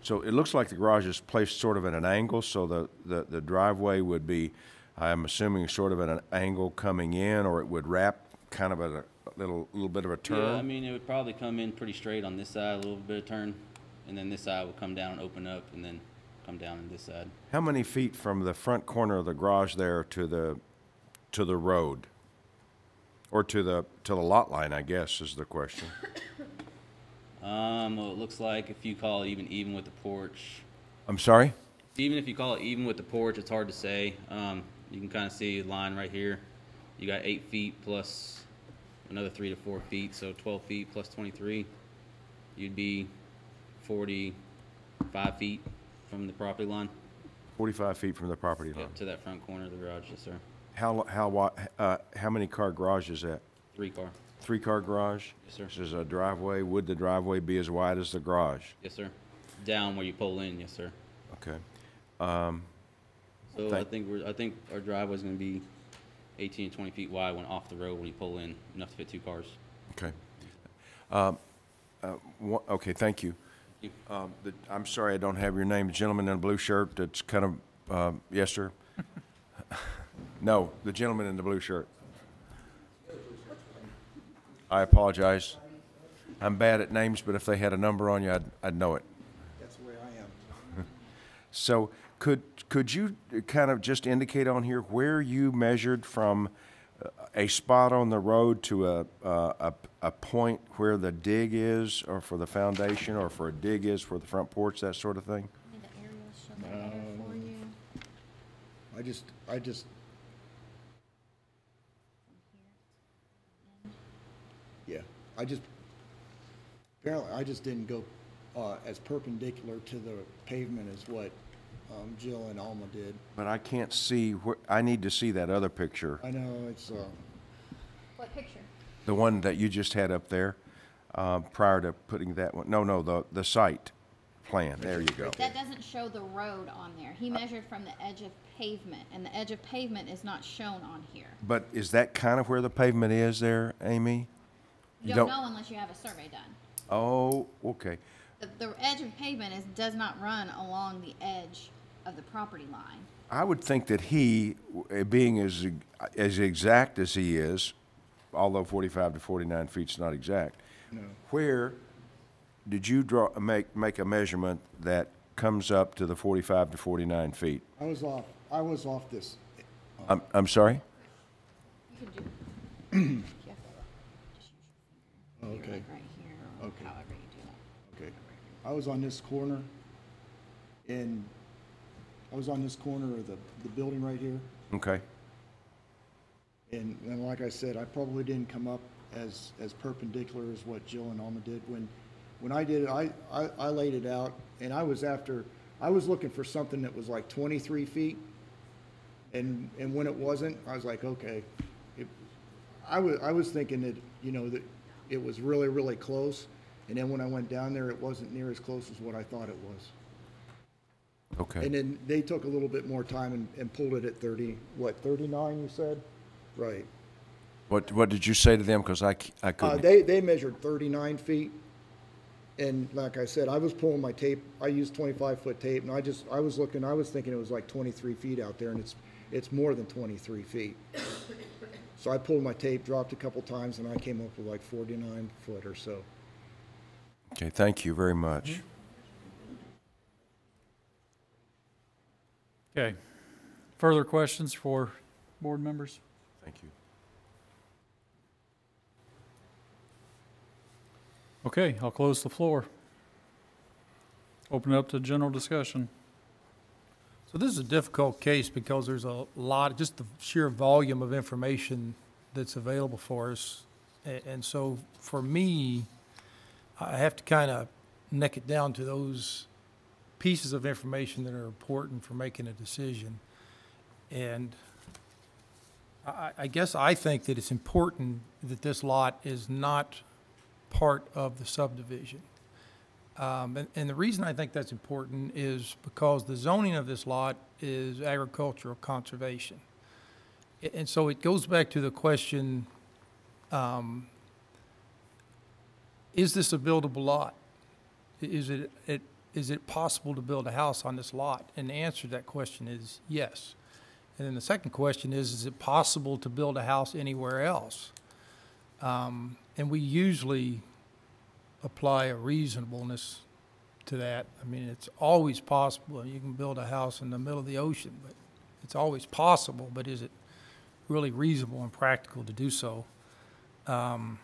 So it looks like the garage is placed sort of at an angle, so the driveway would be, I'm assuming, sort of at an angle coming in, or it would wrap kind of at a little bit of a turn? Yeah, I mean, it would probably come in pretty straight on this side, a little bit of turn, and then this side would come down and open up, and then come down on this side. How many feet from the front corner of the garage there to the road? Or to the lot line, I guess, is the question. Well, it looks like if you call it even with the porch. I'm sorry? Even if you call it even with the porch, it's hard to say. You can kind of see the line right here. You got 8 feet plus another 3 to 4 feet, so 12 feet plus 23. You'd be 45 feet from the property line. 45 feet from the property line. Yep, to that front corner of the garage, yes, sir. How many car garage is that? 3 car. 3-car garage? Yes, sir. This is a driveway. Would the driveway be as wide as the garage? Yes, sir. Down where you pull in, yes, sir. Okay. So I think our driveway's going to be 18 to 20 feet wide when off the road when you pull in, enough to fit 2 cars. Okay. Okay, thank you. Thank you. I'm sorry I don't have your name. The gentleman in the blue shirt that's kind of, yes, sir? No, the gentleman in the blue shirt. I apologize. I'm bad at names, but if they had a number on you, I'd know it. That's the way I am. So could you kind of just indicate on here where you measured from a spot on the road to a point where the dig is, or for the foundation, or for a dig is for the front porch, that sort of thing? I just. Yeah, apparently I just didn't go as perpendicular to the pavement as what Jill and Alma did. But I can't see, I need to see that other picture, I know, it's, What picture? the one that you just had up there, prior to putting that one. No, the site plan. There you go. That doesn't show the road on there. He measured from the edge of pavement, and the edge of pavement is not shown on here. But is that kind of where the pavement is there, Amy? You don't know unless you have a survey done. Oh, okay. The edge of pavement does not run along the edge of the property line. I would think that he, being as exact as he is, although 45 to 49 feet is not exact, where did you make a measurement that comes up to the 45 to 49 feet? I was off this. I'm sorry? You could do. Okay. Like right here, or Okay. however you do that. Okay. I was on this corner, and I was on this corner of the building right here. Okay. And like I said, I probably didn't come up as perpendicular as what Jill and Alma did. When I did it, I laid it out, and I was looking for something that was like 23 feet. And when it wasn't, I was like, okay. I was thinking that, that it was really, really close. And then when I went down there, it wasn't near as close as what I thought it was. Okay. And then they took a little bit more time and pulled it at 39 you said? Right. What did you say to them? Because I couldn't. They measured 39 feet. And like I said, I was pulling my tape. I used 25-foot tape, and I was thinking it was like 23 feet out there, and it's more than 23 feet. So I pulled my tape, dropped a couple times, and I came up with like 49 foot or so. Okay, thank you very much. Okay. Further questions for board members? Thank you. Okay, I'll close the floor. Open it up to general discussion. So this is a difficult case because there's a lot, just the sheer volume of information that's available for us. And so for me, I have to kind of neck it down to those pieces of information that are important for making a decision. And I guess I think that it's important that this lot is not part of the subdivision. And the reason I think that's important is because the zoning of this lot is agricultural conservation. And so it goes back to the question, is this a buildable lot? Is it possible to build a house on this lot? And the answer to that question is yes. And then the second question is it possible to build a house anywhere else? And we usually apply a reasonableness to that. I mean, it's always possible. You can build a house in the middle of the ocean, but it's always possible. But is it really reasonable and practical to do so? And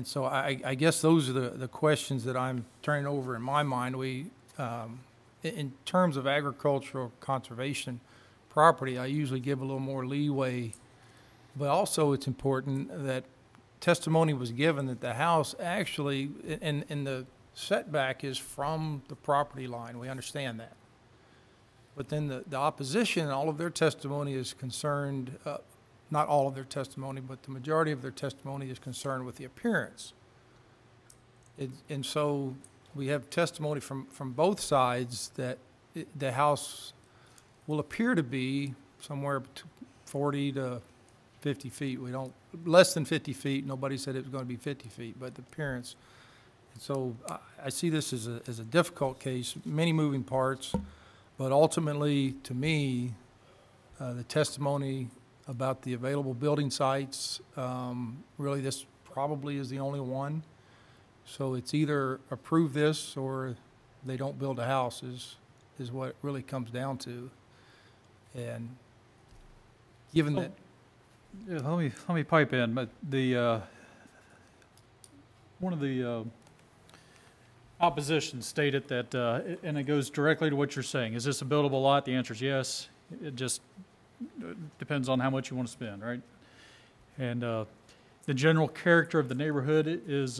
so I guess those are the questions that I'm turning over in my mind. In terms of agricultural conservation property, I usually give a little more leeway. But also it's important that testimony was given that the house actually, and the setback is from the property line. We understand that. But then the opposition, all of their testimony is concerned, not all of their testimony, but the majority of their testimony is concerned with the appearance. And so we have testimony from both sides that the house will appear to be somewhere between 40 to 50 feet. We don't, less than 50 feet. Nobody said it was going to be 50 feet, but the appearance. And so I see this as a difficult case, many moving parts, but ultimately, to me, the testimony about the available building sites, really this probably is the only one. So it's either approve this or they don't build a house is what it really comes down to. And given that. Yeah, let me pipe in, but the one of the opposition stated that, and it goes directly to what you're saying. Is this a buildable lot? The answer is yes. It just depends on how much you want to spend, right? And the general character of the neighborhood is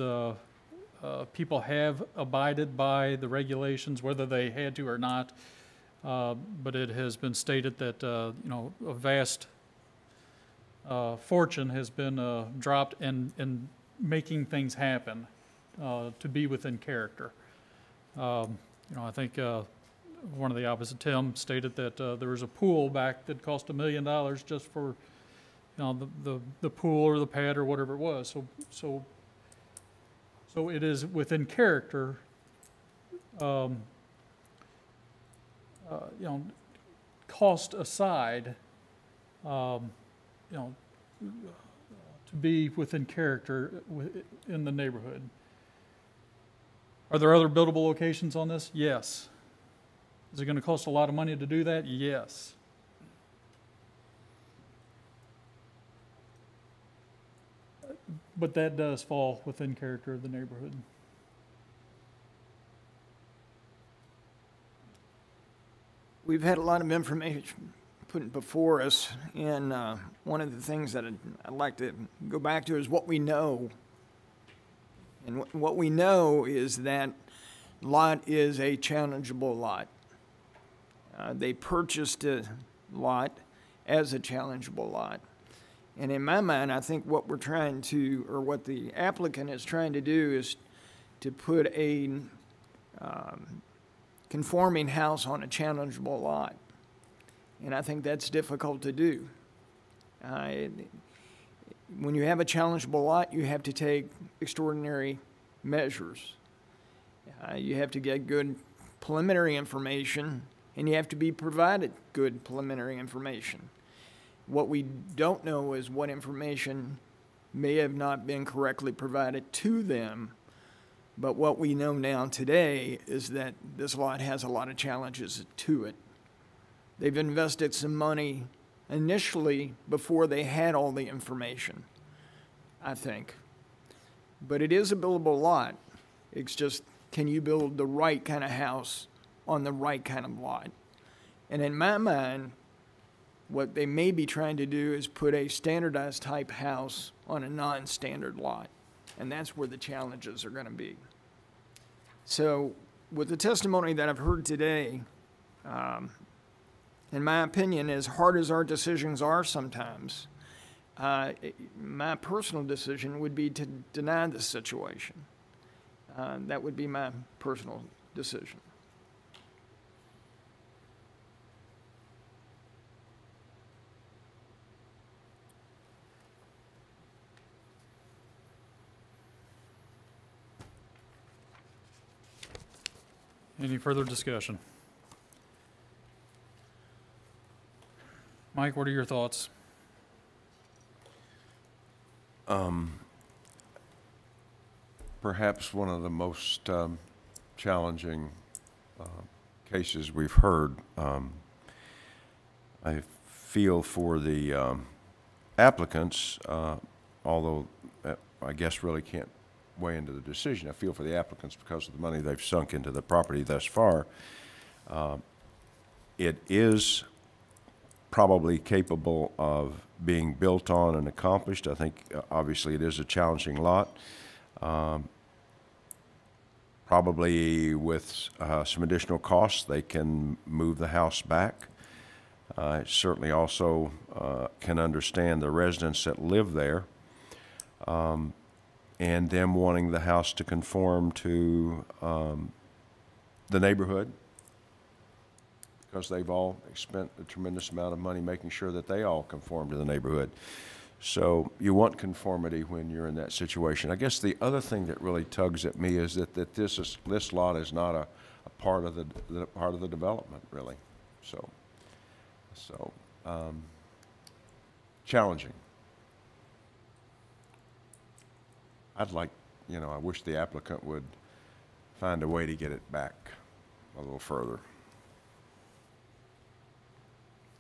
people have abided by the regulations, whether they had to or not. But it has been stated that, you know, a vast fortune has been dropped in making things happen to be within character. You know, I think one of the opposite, Tim, stated that there was a pool back that cost $1 million just for, you know, the pool or the pad or whatever it was. So it is within character. You know, cost aside, you know, to be within character in the neighborhood. Are there other buildable locations on this? Yes. Is it going to cost a lot of money to do that? Yes. But that does fall within character of the neighborhood. We've had a lot of information put before us, and one of the things that I'd like to go back to is what we know. And what we know is that lot is a challengeable lot. They purchased a lot as a challengeable lot. And in my mind, I think what we're trying to, or what the applicant is trying to do, is to put a conforming house on a challengeable lot. And I think that's difficult to do. When you have a challengeable lot, you have to take extraordinary measures. You have to get good preliminary information, and you have to be provided good preliminary information. What we don't know is what information may have not been correctly provided to them, but what we know now today is that this lot has a lot of challenges to it. They've invested some money initially before they had all the information, I think. But it is a buildable lot. It's just, can you build the right kind of house on the right kind of lot? And in my mind, what they may be trying to do is put a standardized type house on a non-standard lot. And that's where the challenges are going to be. So with the testimony that I've heard today, in my opinion, as hard as our decisions are sometimes, my personal decision would be to deny this situation. That would be my personal decision. Any further discussion? Mike, what are your thoughts? Perhaps one of the most challenging cases we've heard. I feel for the applicants, although I guess really can't weigh into the decision. I feel for the applicants because of the money they've sunk into the property thus far. It is probably capable of being built on and accomplished. I think obviously it is a challenging lot. Probably with some additional costs, they can move the house back. Certainly also can understand the residents that live there, and them wanting the house to conform to the neighborhood, because they've all spent a tremendous amount of money making sure that they all conform to the neighborhood. So you want conformity when you're in that situation. I guess the other thing that really tugs at me is that this lot is not a part of the development, really. So challenging. I'd like, I wish the applicant would find a way to get it back a little further.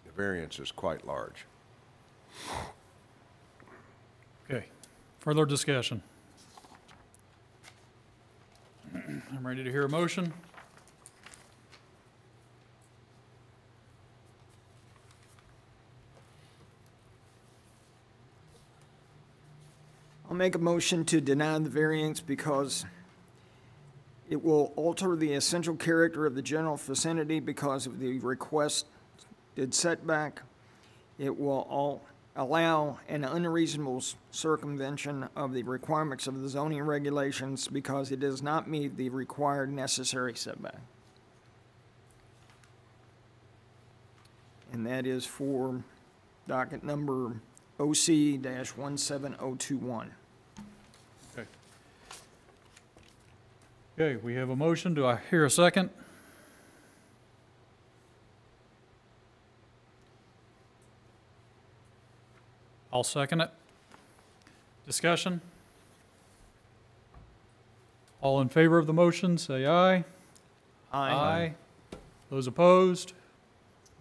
The variance is quite large. Okay, further discussion. I'm ready to hear a motion. I'll make a motion to deny the variance because It will alter the essential character of the general vicinity because of the requested setback. It will allow an unreasonable circumvention of the requirements of the zoning regulations because it does not meet the required necessary setback. And that is for docket number OC-17021. Okay. Okay, we have a motion. Do I hear a second? I'll second it. Discussion? All in favor of the motion, say aye. Aye. Those opposed?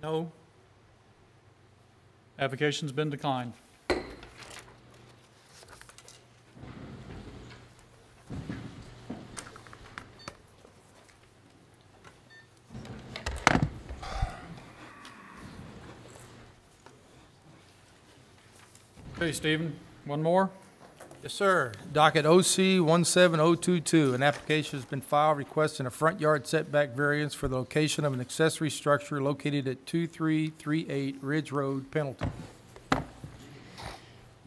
No? Application's been declined. Okay, Stephen, one more? Yes, sir. Docket OC 17022, an application has been filed requesting a front yard setback variance for the location of an accessory structure located at 2338 Ridge Road, Pendleton. All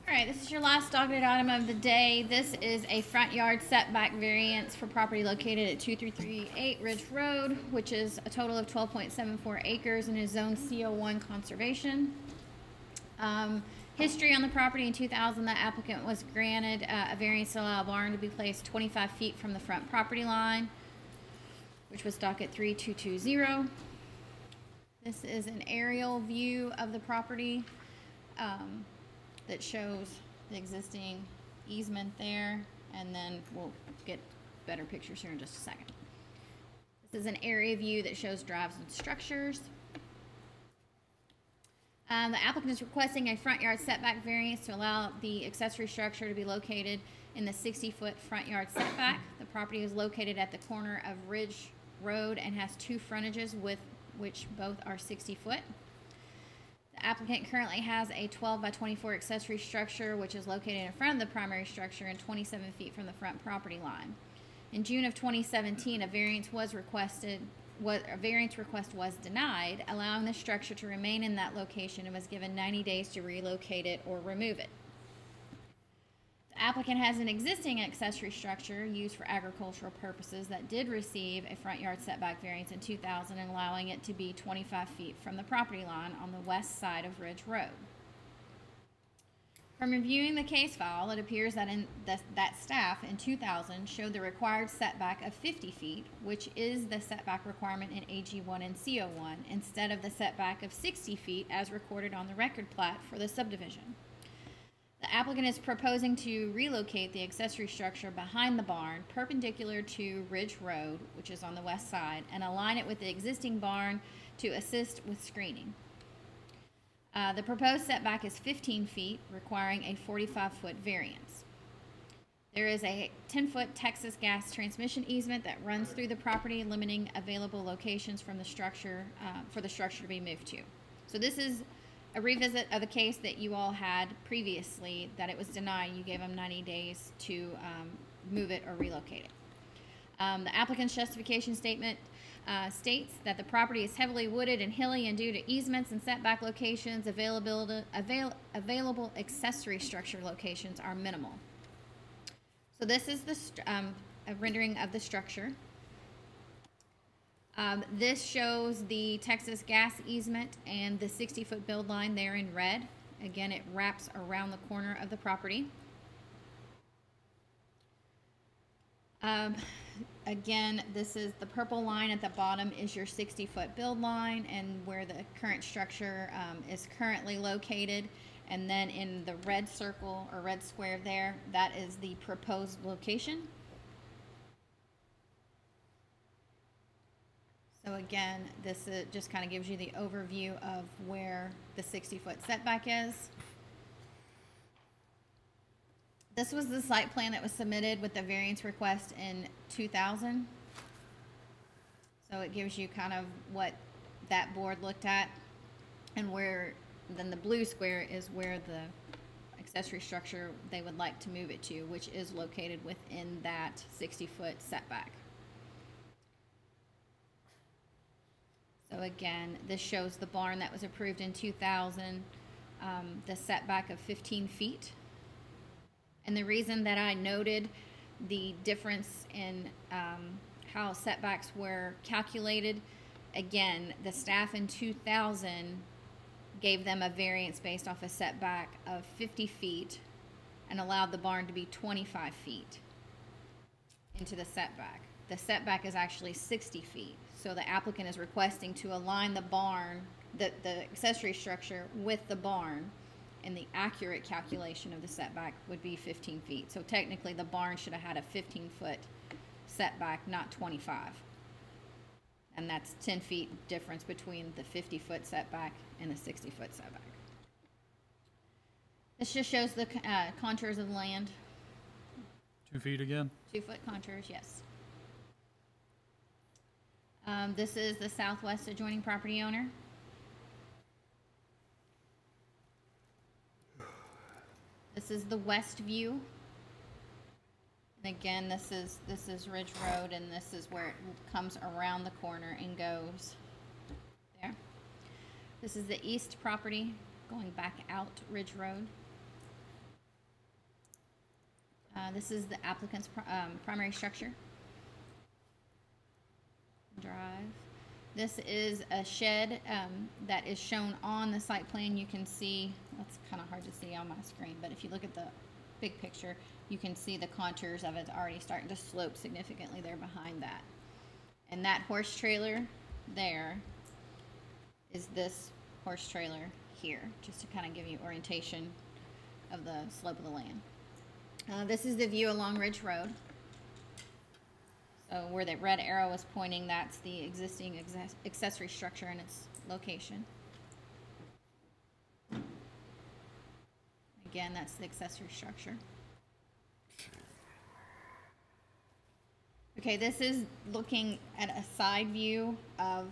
right, this is your last docket item of the day. This is a front yard setback variance for property located at 2338 Ridge Road, which is a total of 12.74 acres and is zoned CO1 conservation. History on the property: in 2000, the applicant was granted a variance to allow a barn to be placed 25 feet from the front property line, which was docket 3220. This is an aerial view of the property that shows the existing easement there, and then we'll get better pictures here in just a second. This is an area view that shows drives and structures. The applicant is requesting a front yard setback variance to allow the accessory structure to be located in the 60-foot front yard setback. The property is located at the corner of Ridge Road and has two frontages, with which both are 60 foot. The applicant currently has a 12 by 24 accessory structure, which is located in front of the primary structure and 27 feet from the front property line. In June of 2017, a variance request was denied, allowing the structure to remain in that location, and was given 90 days to relocate it or remove it. The applicant has an existing accessory structure used for agricultural purposes that did receive a front yard setback variance in 2000, allowing it to be 25 feet from the property line on the west side of Ridge Road. From reviewing the case file, it appears that that staff in 2000 showed the required setback of 50 feet, which is the setback requirement in AG1 and CO1, instead of the setback of 60 feet as recorded on the record plat for the subdivision. The applicant is proposing to relocate the accessory structure behind the barn, perpendicular to Ridge Road, which is on the west side, and align it with the existing barn to assist with screening. The proposed setback is 15 feet, requiring a 45-foot variance. There is a 10-foot Texas gas transmission easement that runs through the property, limiting available locations from the structure for the structure to be moved to. So this is a revisit of a case that you all had previously that it was denied. You gave them 90 days to move it or relocate it. The applicant's justification statement states that the property is heavily wooded and hilly, and due to easements and setback locations, available accessory structure locations are minimal. So this is the a rendering of the structure. This shows the Texas gas easement and the 60-foot build line there in red. Again, it wraps around the corner of the property. Again, this is the purple line at the bottom is your 60-foot build line and where the current structure is currently located. And then in the red circle or red square there, that is the proposed location. So again, this just kind of gives you the overview of where the 60-foot setback is. This was the site plan that was submitted with the variance request in 2000. So it gives you kind of what that board looked at, and where then the blue square is where the accessory structure they would like to move it to, which is located within that 60-foot setback. So again, this shows the barn that was approved in 2000, the setback of 15 feet. And the reason that I noted the difference in how setbacks were calculated, again, the staff in 2000 gave them a variance based off a setback of 50 feet and allowed the barn to be 25 feet into the setback. The setback is actually 60 feet. So the applicant is requesting to align the barn, the accessory structure with the barn, and the accurate calculation of the setback would be 15 feet. So technically the barn should have had a 15-foot setback, not 25. And that's 10 feet difference between the 50-foot setback and the 60-foot setback. This just shows the contours of the land. 2 feet again? 2-foot contours, yes. This is the southwest adjoining property owner. This is the west view. And again, this is Ridge Road, and this is where it comes around the corner and goes there. This is the east property going back out Ridge Road. This is the applicant's primary structure. Drive. This is a shed that is shown on the site plan. You can see, that's kind of hard to see on my screen, but if you look at the big picture, you can see the contours of it already starting to slope significantly there behind that. And that horse trailer there is this horse trailer here, just to kind of give you orientation of the slope of the land. This is the view along Ridge Road. So where the red arrow is pointing, that's the existing accessory structure and its location. Again, that's the accessory structure. Okay, this is looking at a side view of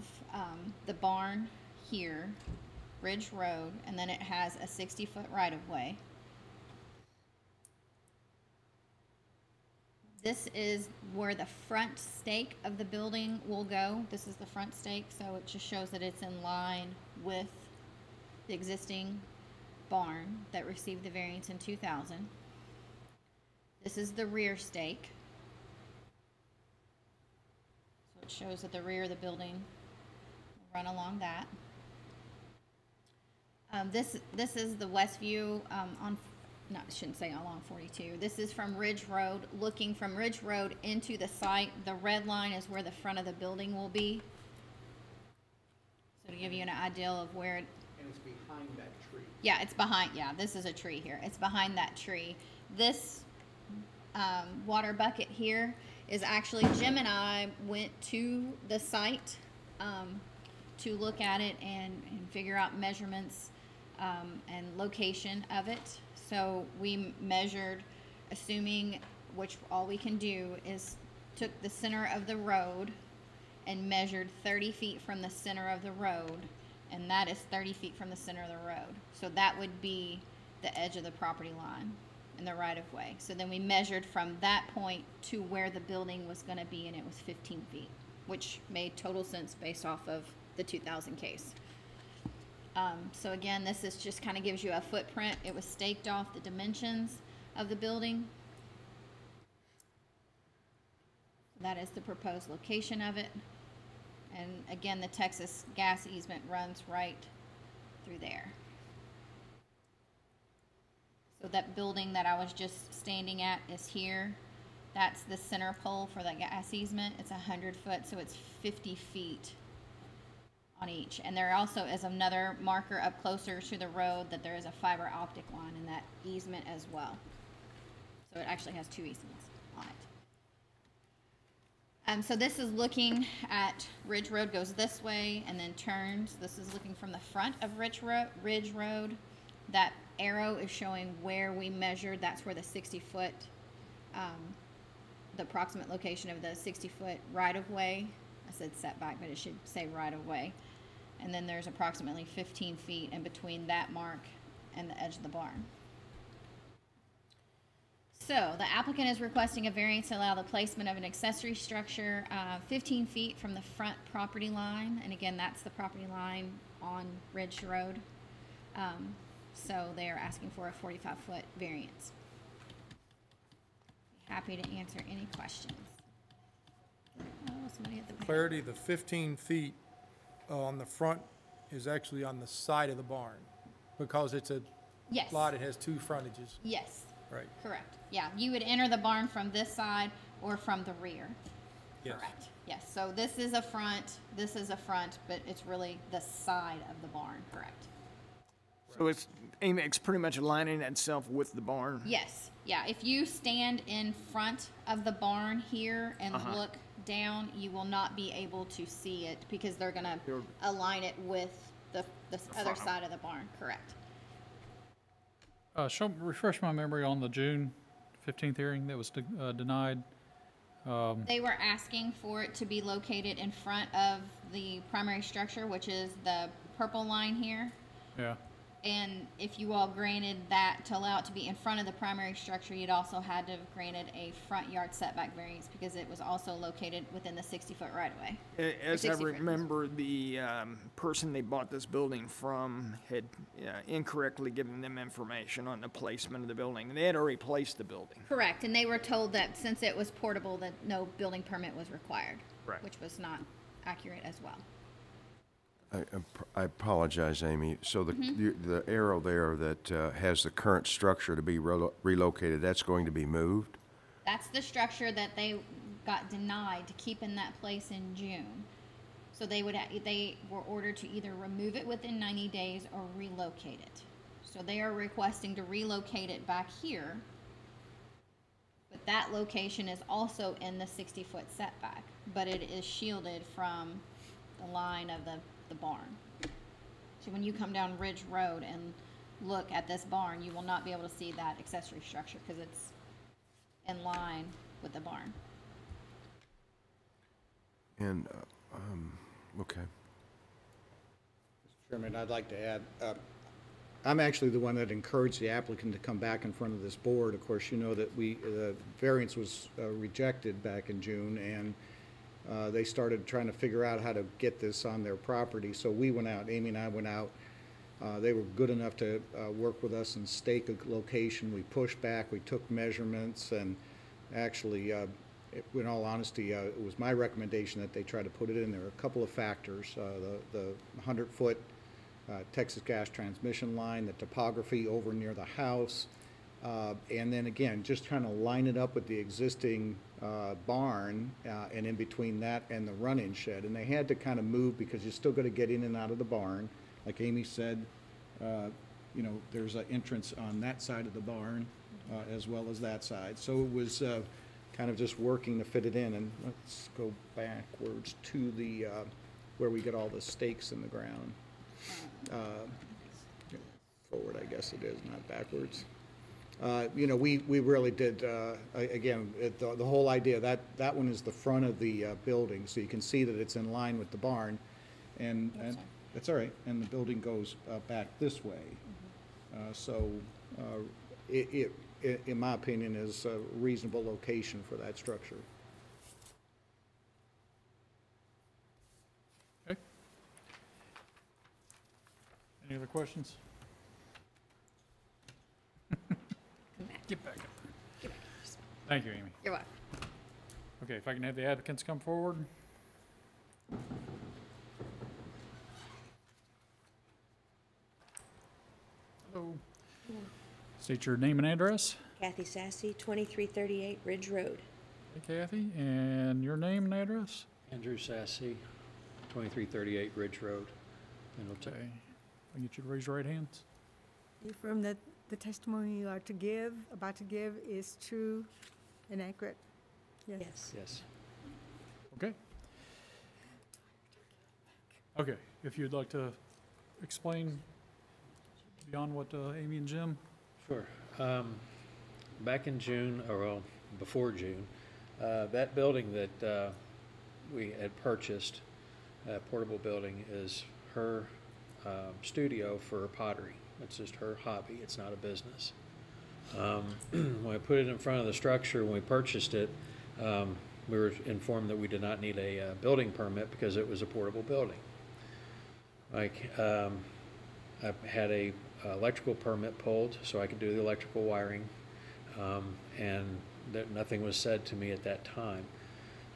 the barn here, Ridge Road, and then it has a 60-foot right-of-way. This is where the front stake of the building will go. This is the front stake, so it just shows that it's in line with the existing barn that received the variance in 2000. This is the rear stake. So it shows that the rear of the building will run along that. This is the west view on, no, I shouldn't say along 42. This is from Ridge Road, looking from Ridge Road into the site. The red line is where the front of the building will be. So to give you an idea of where it... And it's behind that tree. Yeah, it's behind, yeah, this is a tree here. It's behind that tree. This water bucket here is actually, Jim and I went to the site to look at it and figure out measurements and location of it. So we measured, assuming, which all we can do is took the center of the road and measured 30 feet from the center of the road, and that is 30 feet from the center of the road. So that would be the edge of the property line in the right of way. So then we measured from that point to where the building was going to be, and it was 15 feet, which made total sense based off of the 2000 case. So again, this is just kind of gives you a footprint. It was staked off the dimensions of the building. That is the proposed location of it. And again, the Texas gas easement runs right through there. So that building that I was just standing at is here. That's the center pole for the gas easement. It's 100 foot, so it's 50 feet on each. And there also is another marker up closer to the road that there is a fiber optic line in that easement as well. So it actually has two easements on it. So this is looking at Ridge Road, goes this way and then turns. This is looking from the front of Ridge Road. That arrow is showing where we measured. That's where the 60-foot, the approximate location of the 60-foot right-of-way. I said setback, but it should say right-of-way. And then there's approximately 15 feet in between that mark and the edge of the barn. So the applicant is requesting a variance to allow the placement of an accessory structure 15 feet from the front property line. And again, that's the property line on Ridge Road. So they are asking for a 45-foot variance. Happy to answer any questions. Oh, somebody at the back. Clarity, the 15 feet on the front is actually on the side of the barn because it's a Yes. lot, it has two frontages. Yes. Right. Correct. Yeah, you would enter the barn from this side or from the rear. Yes. Correct. Yes, so this is a front, but it's really the side of the barn, correct? So it's pretty much aligning itself with the barn. Yes, yeah, if you stand in front of the barn here and look down, you will not be able to see it because they're gonna align it with the other side of the barn, correct? Refresh my memory on the June 15th hearing that was denied. They were asking for it to be located in front of the primary structure, which is the purple line here. Yeah. And if you all granted that to allow it to be in front of the primary structure, you'd also had to have granted a front yard setback variance because it was also located within the 60-foot right-of-way. As I remember, the person they bought this building from had incorrectly given them information on the placement of the building. They had already placed the building. Correct, and they were told that since it was portable, that no building permit was required. Right. Which was not accurate as well. I apologize, Amy. So the arrow there that has the current structure to be relocated, that's going to be moved? That's the structure that they got denied to keep in that place in June. So they were ordered to either remove it within 90 days or relocate it. So they are requesting to relocate it back here. But that location is also in the 60-foot setback, but it is shielded from the line of the barn. So when you come down Ridge Road and look at this barn, you will not be able to see that accessory structure because it's in line with the barn. And, okay. Mr. Chairman, I'd like to add, I'm actually the one that encouraged the applicant to come back in front of this board. Of course, you know that the variance was rejected back in June, and they started trying to figure out how to get this on their property. So we went out, Amy and I went out. They were good enough to work with us and stake a location. We pushed back, we took measurements, and actually, in all honesty, it was my recommendation that they try to put it in. There are a couple of factors. The 100-foot Texas gas transmission line, the topography over near the house, and then again, just trying to line it up with the existing barn, and in between that and the run-in shed. And they had to kind of move because you're still going to get in and out of the barn. Like Amy said, you know, there's an entrance on that side of the barn as well as that side. So it was kind of just working to fit it in. And let's go backwards to the where we get all the stakes in the ground. Forward, I guess it is, not backwards. You know, we really did, again, the whole idea, that one is the front of the building, so you can see that it's in line with the barn, and that's all right, and the building goes back this way. So it, in my opinion, is a reasonable location for that structure. Okay. Any other questions? Get back up there. Thank you, Amy. You're welcome. Okay, if I can have the applicants come forward. Hello. State your name and address. Kathy Sassy, 2338 Ridge Road. Hey, Kathy, and your name and address? Andrew Sassy, 2338 Ridge Road. Okay. I get you to raise your right hands. You affirm that the testimony you are about to give is true and accurate? Yes. Yes. Yes. Okay. Okay, if you'd like to explain beyond what Amy and Jim. Sure. Back in June, or well, before June, that building that we had purchased, portable building, is her studio for pottery. It's just her hobby. It's not a business. When I put it in front of the structure, when we purchased it, we were informed that we did not need a building permit because it was a portable building. Like, I had a electrical permit pulled so I could do the electrical wiring, and nothing was said to me at that time.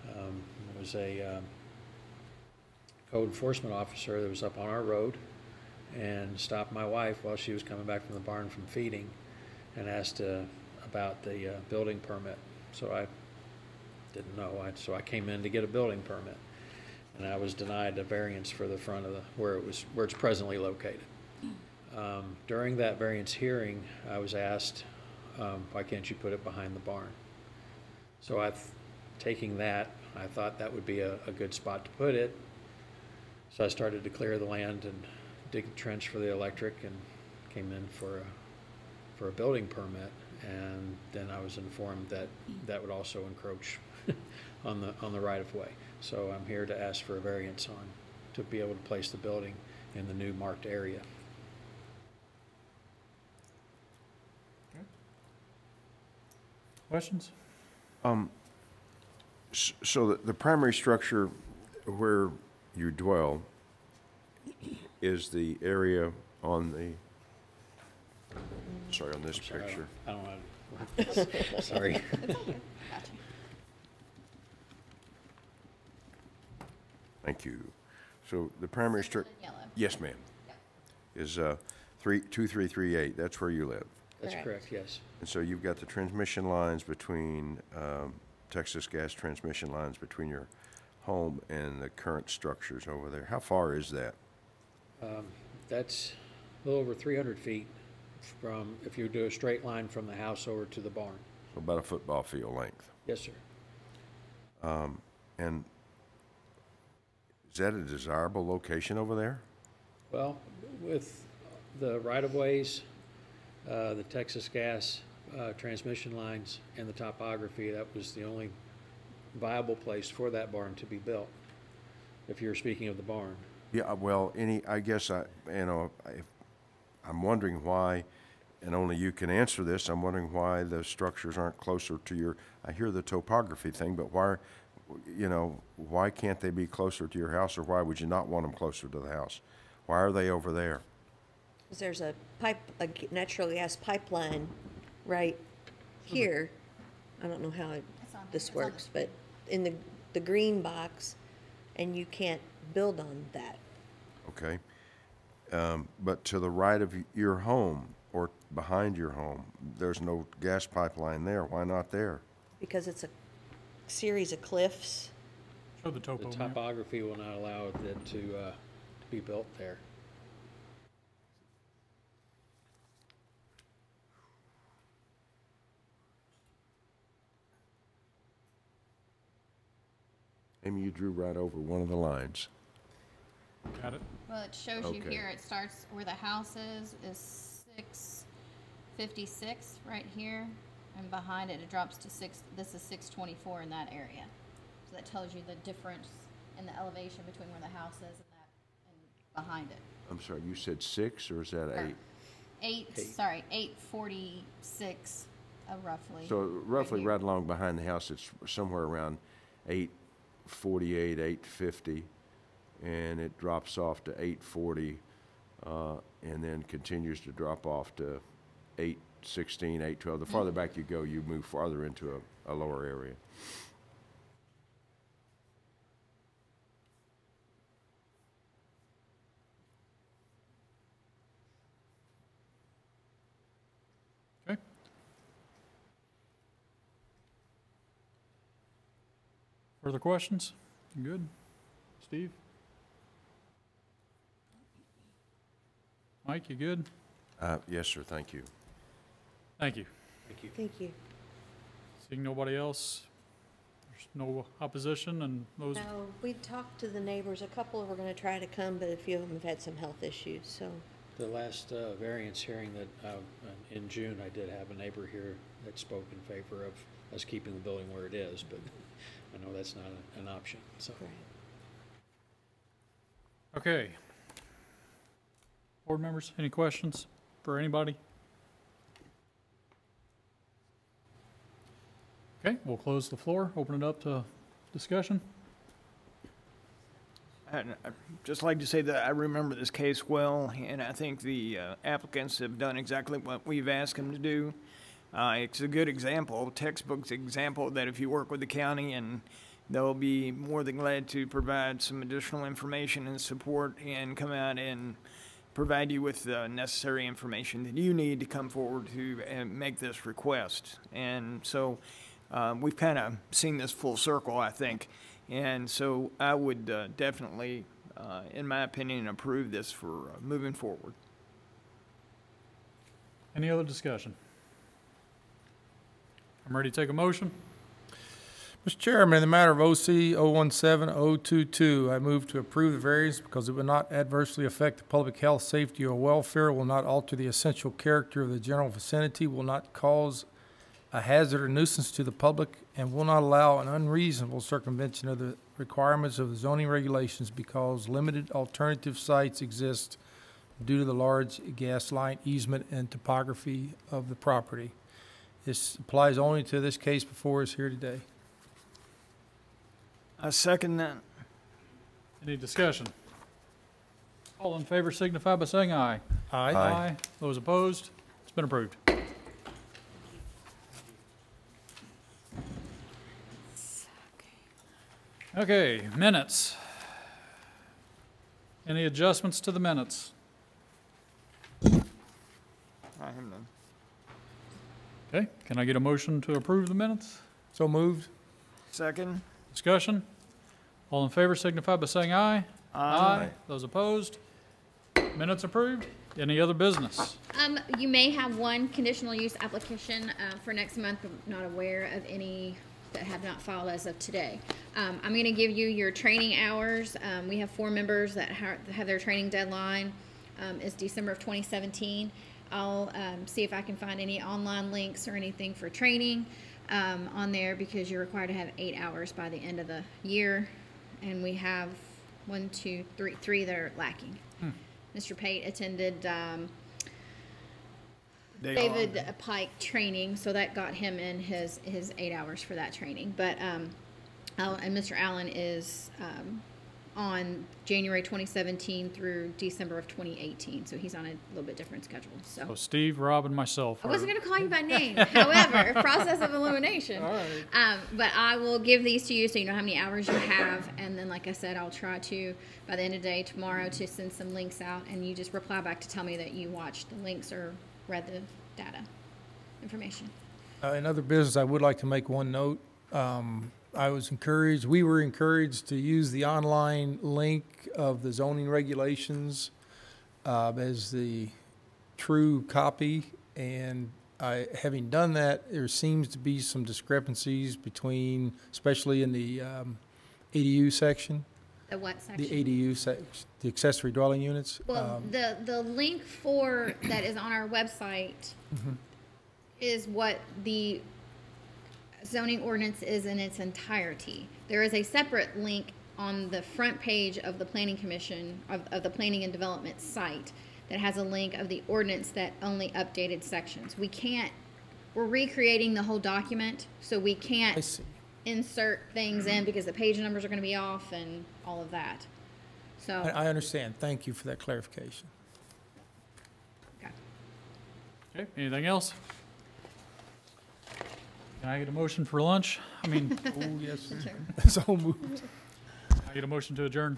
There was a code enforcement officer that was up on our road and stopped my wife while she was coming back from the barn from feeding and asked about the building permit. So I didn't know, so I came in to get a building permit, and I was denied a variance for the front of where it's presently located. During that variance hearing, I was asked, why can't you put it behind the barn? So taking that, I thought that would be a good spot to put it. So I started to clear the land and dig a trench for the electric and came in for a building permit. And then I was informed that that would also encroach on the right of way. So I'm here to ask for a variance to be able to place the building in the new marked area. Questions? So the primary structure where you dwell is the area on the, sorry, on this picture. I don't know. Sorry. It's okay. Gotcha. Thank you. So the primary structure, Yellow. yes, ma'am, is 2338. That's where you live. That's correct, yes. And so you've got the transmission lines between, Texas gas transmission lines between your home and the current structures over there. How far is that? That's a little over 300 feet from, if you do a straight line from the house over to the barn. So about a football field length. Yes, sir. And is that a desirable location over there? Well, with the right-of-ways, the Texas gas transmission lines, and the topography, that was the only viable place for that barn to be built, if you're speaking of the barn. Yeah, well, I guess I'm wondering why, and only you can answer this, I'm wondering why the structures aren't closer to I hear the topography thing, but why can't they be closer to your house, or why would you not want them closer to the house? Why are they over there? There's a natural gas pipeline right here. I don't know how this works, but in the green box, and you can't build on that. Okay. But to the right of your home or behind your home, there's no gas pipeline there. Why not there? Because it's a series of cliffs. Show the topo. The topography will not allow it to be built there. Amy, you drew right over one of the lines. Got it? Well, it shows you Okay. here, it starts where the house is 656 right here, and behind it, it drops to this is 624 in that area. So that tells you the difference in the elevation between where the house is and behind it. I'm sorry, you said 6 or is that 8? 846, roughly. So roughly here. right along behind the house, it's somewhere around 848, 850, and it drops off to 840, and then continues to drop off to 816, 812. The farther back you go, you move farther into a lower area. Okay. Further questions? You good? Steve? Mike, you good? Yes, sir, thank you. Thank you. Thank you. Thank you. Seeing nobody else, there's no opposition, and those, No, we talked to the neighbors. A couple were going to try to come, but a few of them have had some health issues, so. The last variance hearing that, in June, I did have a neighbor here that spoke in favor of us keeping the building where it is, but I know that's not an option, so. okay. Board members, any questions for anybody? Okay, we'll close the floor, open it up to discussion. And I'd just like to say that I remember this case well, and I think the applicants have done exactly what we've asked them to do. It's a good example, textbook example, that if you work with the county, and they'll be more than glad to provide some additional information and support and come out and provide you with the necessary information that you need to come forward to make this request. And so we've kind of seen this full circle, I think. And so I would definitely, in my opinion, approve this for moving forward. Any other discussion? I'm ready to take a motion. Mr. Chairman, in the matter of OC 017022, I move to approve the variance because it will not adversely affect the public health, safety, or welfare, will not alter the essential character of the general vicinity, will not cause a hazard or nuisance to the public, and will not allow an unreasonable circumvention of the requirements of the zoning regulations because limited alternative sites exist due to the large gas line easement and topography of the property. This applies only to this case before us here today. I second that. Any discussion? All in favor signify by saying aye. Aye. Aye. Those opposed? It's been approved. Okay, minutes. Any adjustments to the minutes? I have none. Okay, can I get a motion to approve the minutes? So moved. Second. Discussion? All in favor signify by saying aye. Aye. Those opposed? Minutes approved. Any other business? You may have one conditional use application for next month, but not aware of any that have not filed as of today. I'm going to give you your training hours. We have 4 members that have their training deadline is December of 2017. I'll see if I can find any online links or anything for training on there, because you're required to have 8 hours by the end of the year, and we have 3 that are lacking. Mr. Pate attended David Pike training, so that got him in his 8 hours for that training. But and Mr. Allen is on January 2017 through December of 2018, so he's on a little bit different schedule. So Steve, Rob, and myself. I wasn't going to call you by name. However, process of elimination. All right. But I will give these to you so you know how many hours you have, and then, like I said, I'll try to, by the end of the day tomorrow, to send some links out, and you just reply back to tell me that you watched the links or read the data information. In other business, I would like to make one note. We were encouraged to use the online link of the zoning regulations as the true copy, and having done that, there seems to be some discrepancies between, especially in the ADU section. The what section? The ADU section, the accessory dwelling units. Well, the link for that is on our website is what the zoning ordinance is in its entirety. There is a separate link on the front page of the Planning Commission, of the Planning and Development site, that has a link of the ordinance that only updated sections. We're recreating the whole document, so we can't insert things in because the page numbers are going to be off and all of that. So I understand. Thank you for that clarification. Okay, anything else? Can I get a motion for lunch? I mean, Oh, yes. So moved. I get a motion to adjourn.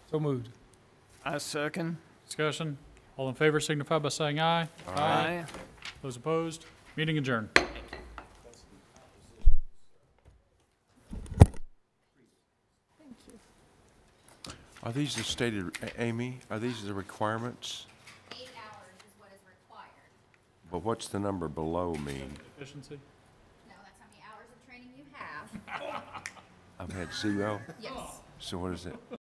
So moved. I second. Discussion? All in favor signify by saying aye. Aye. Those opposed? Meeting adjourned. Are these the stated, Amy, are these the requirements? 8 hours is what is required. But what's the number below mean? Efficiency? No, that's how many hours of training you have. I've had 0? Yes. So what is it?